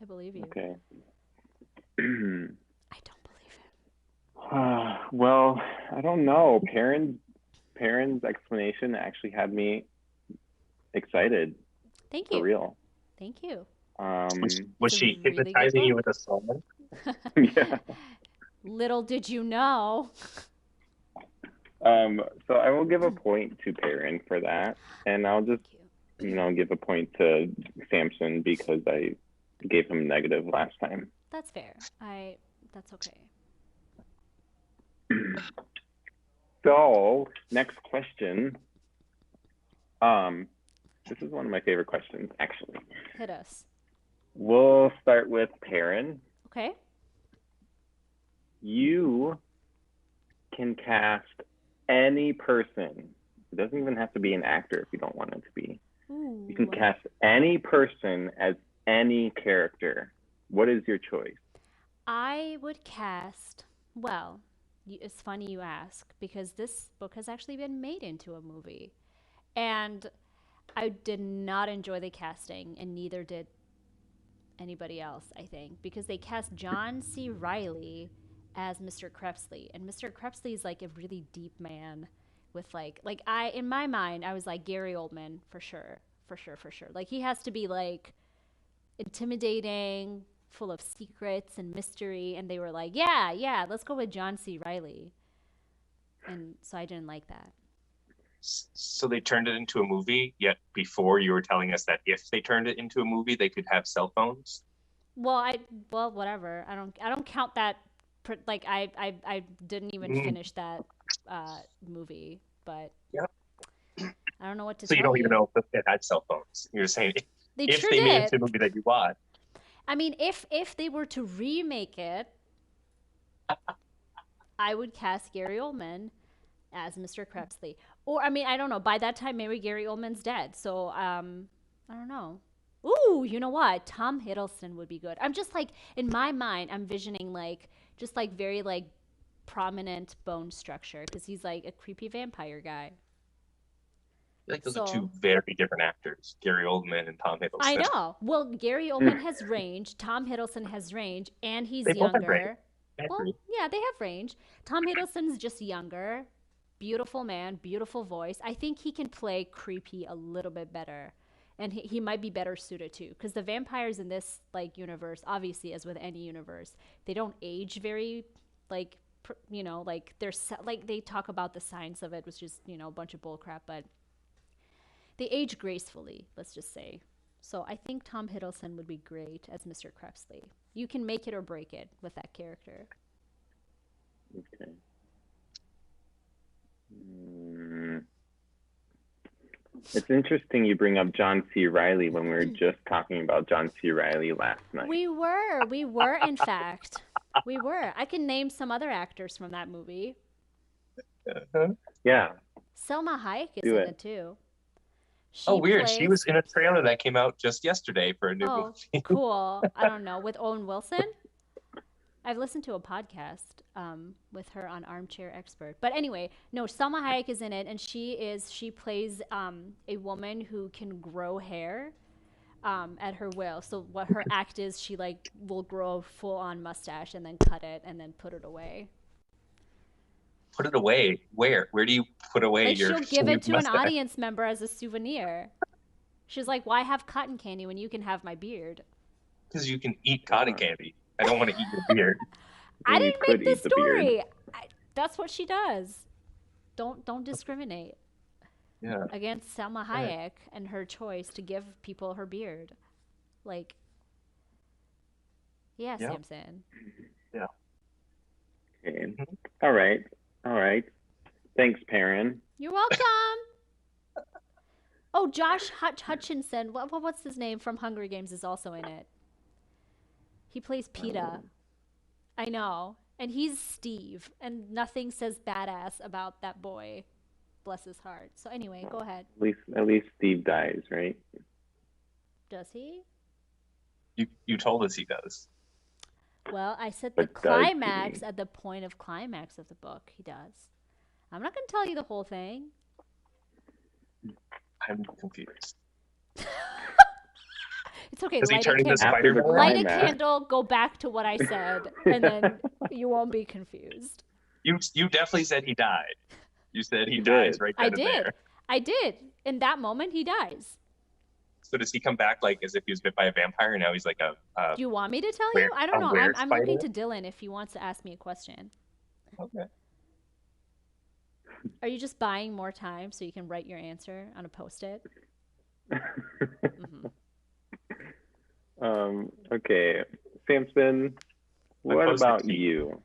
I believe you. Okay. I don't believe him. Well, I don't know. Paran's explanation actually had me excited Thank for you. real. Thank you. was It's a she really good hypnotizing you book. with a song? Yeah. Little did you know. So I will give a point to Paran for that, and I'll just, Thank you. give a point to Samson because I gave him negative last time. That's fair. That's okay. So next question. This is one of my favorite questions, actually. Hit us. We'll start with Paran. Okay. You can cast any person. It doesn't even have to be an actor if you don't want it to be. Ooh. You can cast any person as any character. What is your choice? I would cast, well, it's funny you ask because this book has actually been made into a movie. And I did not enjoy the casting, and neither did anybody else, I think, because they cast John C. Riley as Mr. Krebsley. And Mr. Krebsley is like a really deep man with in my mind, I was like Gary Oldman for sure. For sure, for sure. Like he has to be like intimidating, full of secrets and mystery. And they were like, yeah, let's go with John C. Riley. And so I didn't like that. So they turned it into a movie, yet before you were telling us that if they turned it into a movie, they could have cell phones. Well, whatever. I don't count that. I didn't even finish that movie, but Yeah. I don't know what to So you tell don't even you. know if it had cell phones. You're saying They if sure they made it into did. a movie that you watch. I mean, if they were to remake it, I would cast Gary Oldman as Mr. Krebsley. Or I mean, I don't know. By that time, maybe Gary Oldman's dead. So I don't know. Ooh, you know what? Tom Hiddleston would be good. I'm just like in my mind, I'm visioning like just like very like prominent bone structure because he's like a creepy vampire guy. Like those are So two very different actors, Gary Oldman and Tom I Hiddleston. know. Well, Gary Oldman has range, Tom Hiddleston has range, and he's They both have range. younger. I Well, agree. yeah, they have range. Tom Hiddleston's just younger. Beautiful man, beautiful voice. I think he can play creepy a little bit better. And he might be better suited too. Because the vampires in this like universe, obviously, as with any universe, they don't age very like like like they talk about the science of it, which is a bunch of bullcrap, but they age gracefully, let's just say. So I think Tom Hiddleston would be great as Mr. Krebsley. You can make it or break it with that character. Okay. Mm. It's interesting you bring up John C. Reilly when we were just talking about John C. Reilly last night. We were, in fact. We were. I can name some other actors from that movie. Yeah. Selma Hayek is Do in it. it too. Oh, She weird. She was plays. in a trailer that came out just yesterday for a new Oh, movie. cool. I don't know. With Owen Wilson? I've listened to a podcast with her on Armchair Expert. But anyway, no, Selma Hayek is in it, and she plays a woman who can grow hair at her will. So what her act is, she like will grow a full on mustache and then cut it and then put it away. Put it away. Where? Where do you put away Like your she'll give it shaved to an mustache? audience member as a souvenir. She's like, "Why have cotton candy when you can have my beard?" Because you can eat cotton candy. I don't want to eat your beard. I You didn't could make this eat the beard. story. That's what she does. Don't discriminate Yeah. against Selma Hayek and her choice to give people her beard. Like, yeah, Yeah. Samson. Yeah. Okay. Mhm. All right. All right. Thanks, Paran. You're welcome. Oh, Josh Hutchinson. What's his name from Hunger Games is also in it. He plays PETA. I know. And he's Steve. And nothing says badass about that boy. Bless his heart. So anyway, go ahead. At least Steve dies, right? Does he? You told us he does. Well, I said the But does climax he? at the point of climax of the book. He does. I'm not going to tell you the whole thing. I'm confused. It's okay. Is he Light a turning the candle. After the Spider-Man? Light a climax. candle. Go back to what I said, and then you won't be confused. You definitely said he died. You said he You dies did. right I then and did. there. I did. In that moment, he dies. So does he come back like as if he was bit by a vampire? And now he's like a Do you want me to tell you? I don't know. I'm looking to Dillon if he wants to ask me a question. Okay. Are you just buying more time so you can write your answer on a post-it? Mm-hmm. Okay. Samson, My what Post-it about sheet. you?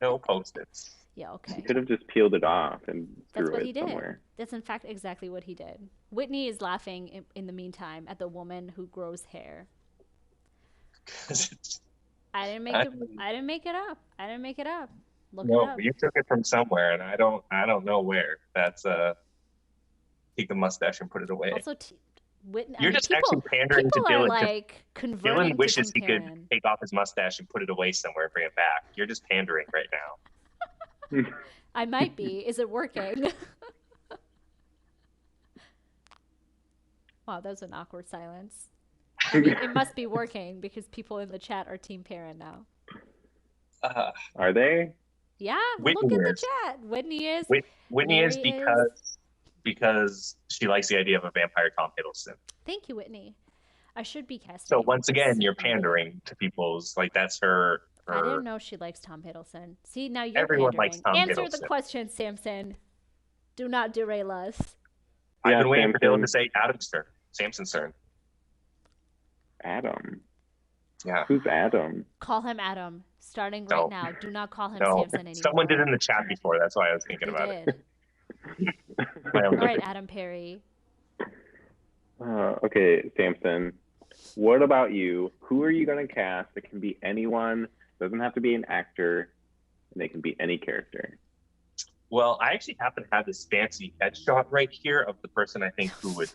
No post-its. Yeah, okay. You could have just peeled it off and That's threw what it he did. somewhere. That's in fact exactly what he did. Whitney is laughing in the meantime at the woman who grows hair. I didn't make it. I didn't make it up. I didn't make it up. Look it No, up. you took it from somewhere, and I don't know where. That's take the mustache and put it away. Also, Whitney. You're just actually pandering to people are Dillon. like converting Dillon wishes to he some could Karen. take off his mustache and put it away somewhere and bring it back. You're just pandering right now. I might be. Is it working? Wow, that was an awkward silence. I mean, it must be working because people in the chat are Team Paran now. Are they? Yeah, Whitney look at the is. chat. Whitney is. Whitney is Mary because she likes the idea of a vampire Tom Hiddleston. Thank you, Whitney. I should be casting. So once again, this you're movie. pandering to people's like that's her. I didn't know she likes Tom Hiddleston. See, now you're Everyone pandering. likes Tom Answer the Hiddleston. question, Samson. Do not derail us. I've Yeah, been waiting for Dillon to Samson. say Adam's turn. Samson's turn. Adam. Yeah. Who's Adam? Call him Adam, starting No. right now. Do not call him No. Samson anymore. Someone did in the chat before. That's why I was thinking They about it. did. My All own right, Adam Perry. Okay, Samson. What about you? Who are you going to cast? It can be anyone. Doesn't have to be an actor. And they can be any character. Well, I actually happen to have this fancy headshot right here of the person I think who would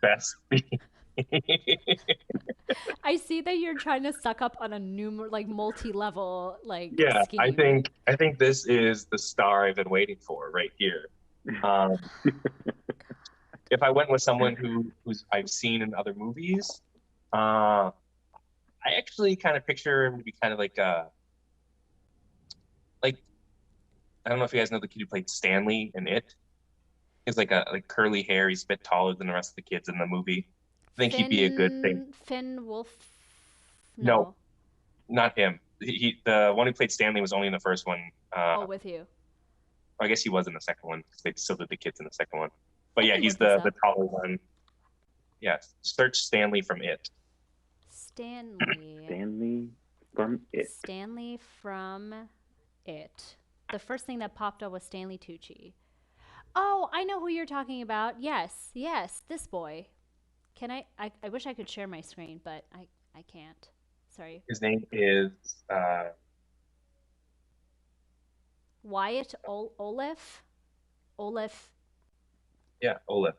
best be. I see that you're trying to suck up on a multi-level Yeah, scheme. I think this is the star I've been waiting for right here. Um, if I went with someone who's I've seen in other movies, I actually kind of picture him to be kind of like I don't know if you guys know the kid who played Stanley in It. He's like curly hair. He's a bit taller than the rest of the kids in the movie. I think he'd be a good thing. Finn Wolf. No, No. not him. The one who played Stanley was only in the first one. Oh, with you. I guess he was in the second one because they still did the kids in the second one. But I yeah, can he's look this the up. taller one. Yeah, search Stanley from It. Stanley. Stanley from It. Stanley from It. The first thing that popped up was Stanley Tucci. Oh, I know who you're talking about. Yes, yes, this boy. Can I wish I could share my screen, but I can't. Sorry. His name is Wyatt Olaf? Olaf yeah, Olaf.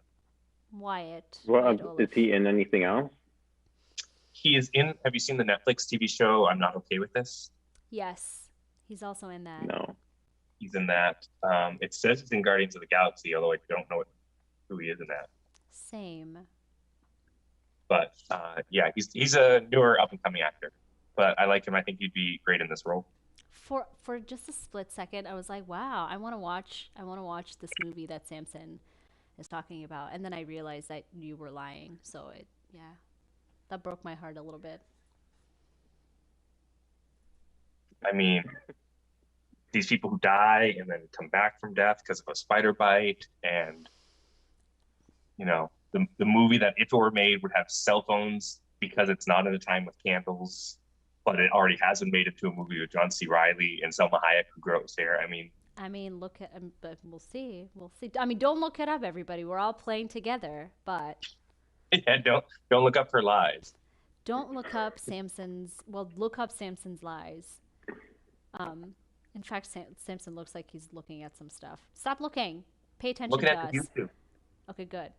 Wyatt. Well, Wyatt is Olaf. he in anything else? He is in. Have you seen the Netflix TV show I'm Not Okay with This? Yes. He's also in that. No. He's in that. It says he's in Guardians of the Galaxy, although I don't know who he is in that. Same. But yeah, he's a newer up and coming actor. But I like him. I think he'd be great in this role. For just a split second, I was like, "Wow, I want to watch this movie that Samson is talking about." And then I realized that you were lying. So yeah, that broke my heart a little bit. I mean, these people who die and then come back from death because of a spider bite, and the movie that if it were made would have cell phones because it's not in a time with candles, but it already has been made into a movie with John C. Reilly and Selma Hayek who grows hair. I mean, look at, but we'll see. We'll see. I mean, don't look it up, everybody. We're all playing together, but yeah, don't look up her lies. don't look up Samson's. Well, look up Samson's lies. In fact, Samson looks like he's looking at some stuff. Stop looking. Pay attention Looking to at the us. YouTube. Okay, good.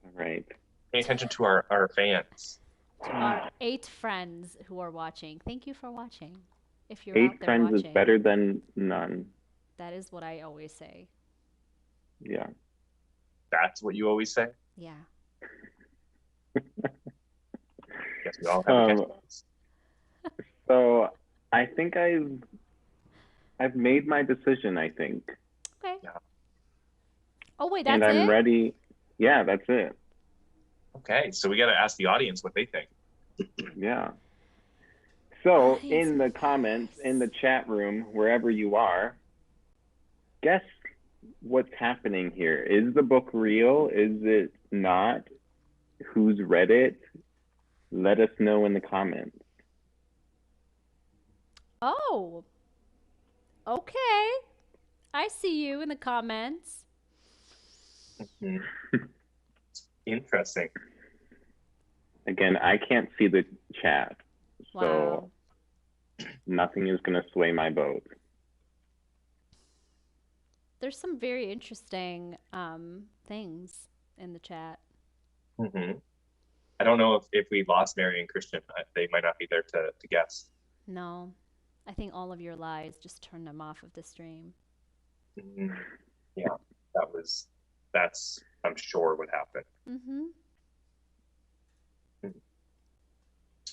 All right. Pay attention to our fans. To our 8 friends who are watching, thank you for watching. If you're 8 out there friends watching, is better than none. that is what I always say. Yeah. That's what you always say. Yeah. Guess we all have a catchphrase. So I think I've made my decision, I think. Okay. Yeah. Oh wait, that's and I'm it? ready. Yeah, that's it. Okay, so we got to ask the audience what they think. Yeah. So Audience in the comments, in the chat room, wherever you are, guess what's happening here. Is the book real? Is it not? Who's read it? Let us know in the comments. Oh. Okay. I see you in the comments. Interesting. Again, I can't see the chat, Wow. so nothing is going to sway my vote. There's some very interesting things in the chat. Mm-hmm. I don't know if we lost Mary and Christian. They might not be there to guess. No. I think all of your lies just turned them off of the stream. Mm-hmm. Yeah, that's I'm sure what happened. Mm-hmm.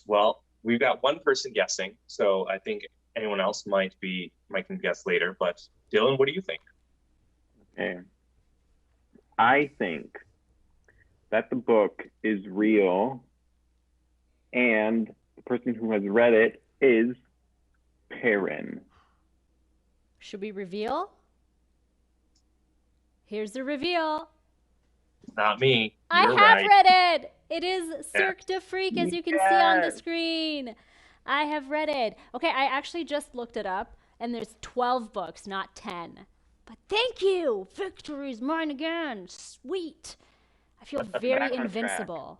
Well, we've got one person guessing, so I think anyone else might can guess later. But Dillon, what do you think? Okay. I think that the book is real and the person who has read it is Paran. Should we reveal? Here's the reveal. Not me. I You're have right. read it. It is Cirque du Freak, as you can see on the Yes. screen. I have read it. Okay, I actually just looked it up, and there's 12 books, not 10. But thank you. Victory's mine again. Sweet. I feel very Back on invincible.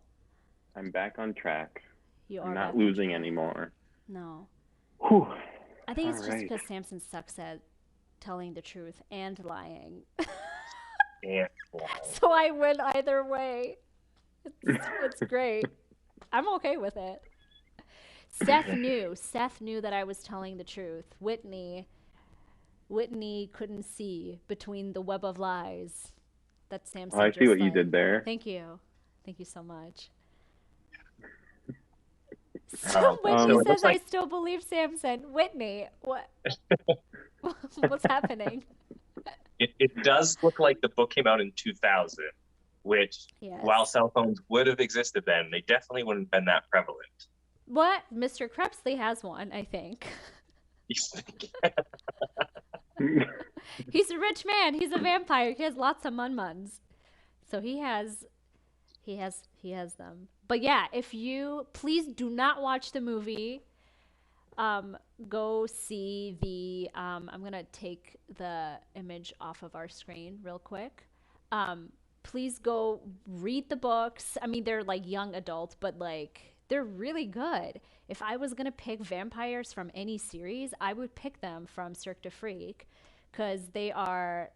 I'm back on track. You I'm are not back on losing track. anymore. No. Whew. I think it's All just right. because Samson sucks at telling the truth and lying. Yeah. Wow. So I win either way. It's great. I'm okay with it. Seth knew. Seth knew that I was telling the truth. Whitney Whitney couldn't see between the web of lies that Oh, Samson I see just what you like. did there. Thank you. Thank you so much. So Um, Whitney so Um, it says, looks I like still believe Samson. Whitney, what? What's happening? it does look like the book came out in 2000, which while Yes. cell phones would have existed then, they definitely wouldn't have been that prevalent. What? Mr. Krebsley has one, I think. He's a rich man. He's a vampire. He has lots of mun-muns. So he has them. But yeah, if you please do not watch the movie, go see the I'm gonna take the image off of our screen real quick. Please go read the books. I mean, they're like young adult, but like they're really good. If I was gonna pick vampires from any series, I would pick them from Cirque du Freak because they're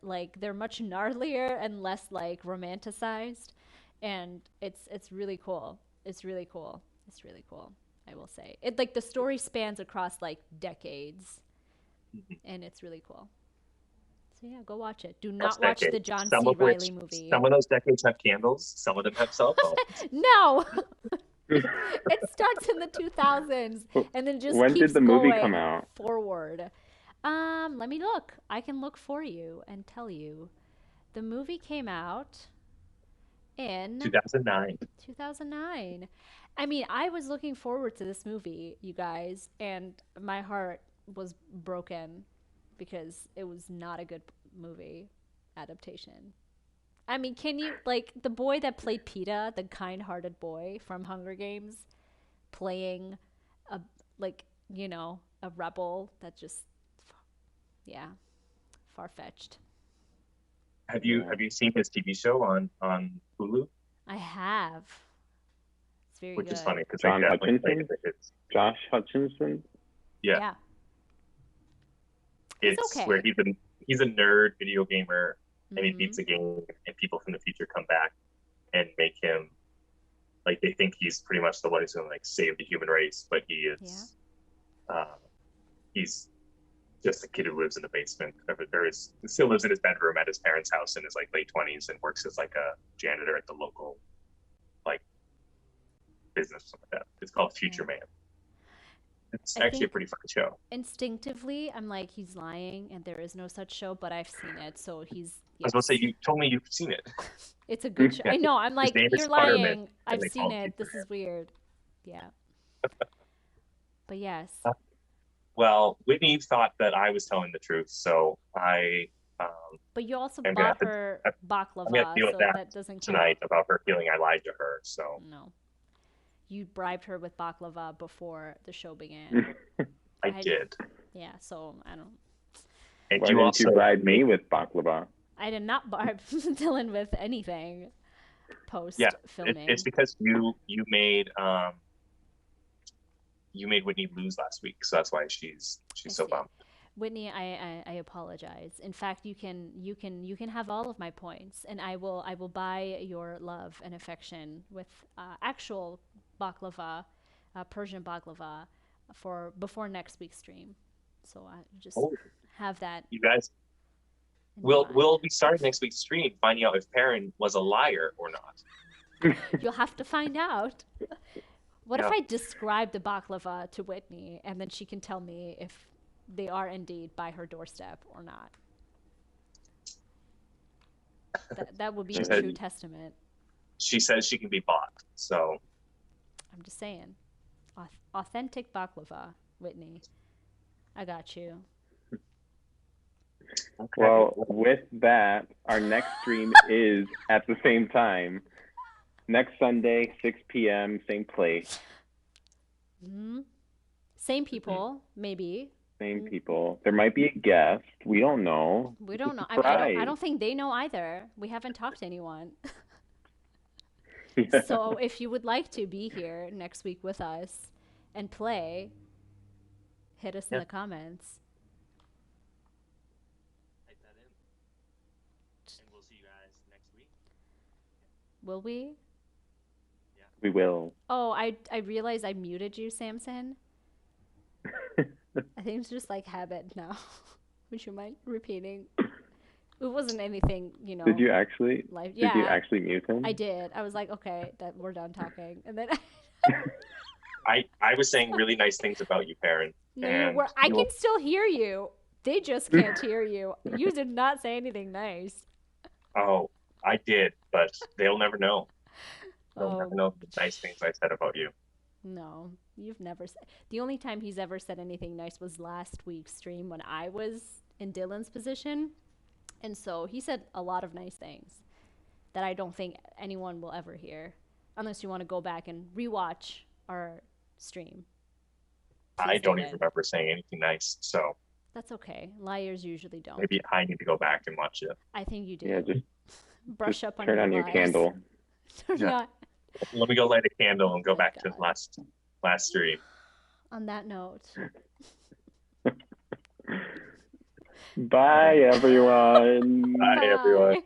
much gnarlier and less like romanticized, and it's really cool. It's really cool. It's really cool. I will say it, like the story spans across like decades, and it's really cool. So yeah, go watch it. Do Across not watch the decades, John some C. of which Riley movie. some of those decades have candles, some of them have cell phones. No, it starts in the 2000s and then just when did keeps the movie come going out? forward. Let me look. I can look for you and tell you. The movie came out in 2009. 2009. I mean, I was looking forward to this movie, you guys, and my heart was broken because it was not a good movie adaptation. I mean, can you like the boy that played Peta, the kind-hearted boy from Hunger Games, playing a like, a rebel that just yeah, far-fetched. Yeah. Have you seen his TV show on Hulu? I have. It's very Which is good. funny because they John definitely played Hutchinson? it. Josh Hutchinson? Yeah, Yeah. He's it's where okay. he's a nerd video gamer and he beats Mhm. a game and people from the future come back and make him like they think he's pretty much the one who's gonna like save the human race, but Yeah. uh, he's just a kid who lives in the basement or still lives in his bedroom at his parents' house in his like late 20s and works as like a janitor at the local like business or something like that. It's called Future Yeah. Man. It's I actually a think pretty fun show. instinctively I'm like he's lying and there is no such show, but I've seen it. So he's I was about to say yes. you told me you've seen it. It's a good show. I know. I'm His like name you're is Buttermint, lying. and I've they seen call him it. Future This is weird. Yeah. But yes. Man. Well, Whitney thought that I was telling the truth, so I But you also am gonna bought her I'm gonna have to baklava, deal with so that that doesn't tonight count. about her feeling I lied to her. So No. You bribed her with baklava before the show began. I I did, yeah, so I don't and Why you didn't you also bribe me with baklava? I did not bribe Dylan with anything yeah. post It's filming. because you made Whitney lose last week, so that's why I she's so see. bummed. Whitney, I apologize. In fact, you can have all of my points, and I will buy your love and affection with actual baklava, Persian baklava, for before next week's stream. So I just Oh, have that you guys, in my we'll mind. be starting next week's stream finding out if Paran was a liar or not. You'll have to find out. What if Yeah, I describe the baklava to Whitney, and then she can tell me if they are indeed by her doorstep or not? That would be she the said true testament. she says she can be bought. So I'm just saying. Authentic baklava, Whitney. I got you. okay, Well, with that, our next stream is at the same time. Next Sunday, 6 p.m., same place, Hmm. Same mhm. people, maybe. same Mm, people. There might be a guest. We don't know. We It's a don't know. I mean, I surprise. don't think they know either. We haven't talked to anyone. Yeah. So if you would like to be here next week with us and play, hit us in Yeah, the comments. type that in, and we'll see you guys next week. Will we? Yeah. We will. Oh, I realized I muted you, Samson. I think it's just like habit now. Would you mind repeating? It wasn't anything, you know. Did you actually? Life. Did you Yeah, actually mute him? I did. I was like, okay, that we're done talking, and then I was saying really nice things about you, Paran, no, you and were. I can still hear you. They just can't hear you. You did not say anything nice. oh, I did, but they'll never know. They'll Oh, never know the nice things I said about you. no, you've never said. The only time he's ever said anything nice was last week's stream when I was in Dillon's position. And so he said a lot of nice things that I don't think anyone will ever hear unless you want to go back and rewatch our stream. I Please do don't even it. remember saying anything nice, so That's okay. Liars usually don't. maybe I need to go back and watch it. I think you do. Yeah, just Brush up on turn your on your lies. candle. Yeah. Let me go light a candle and go Oh my back to God. last stream. On that note. Bye, everyone. Bye, everyone. Bye.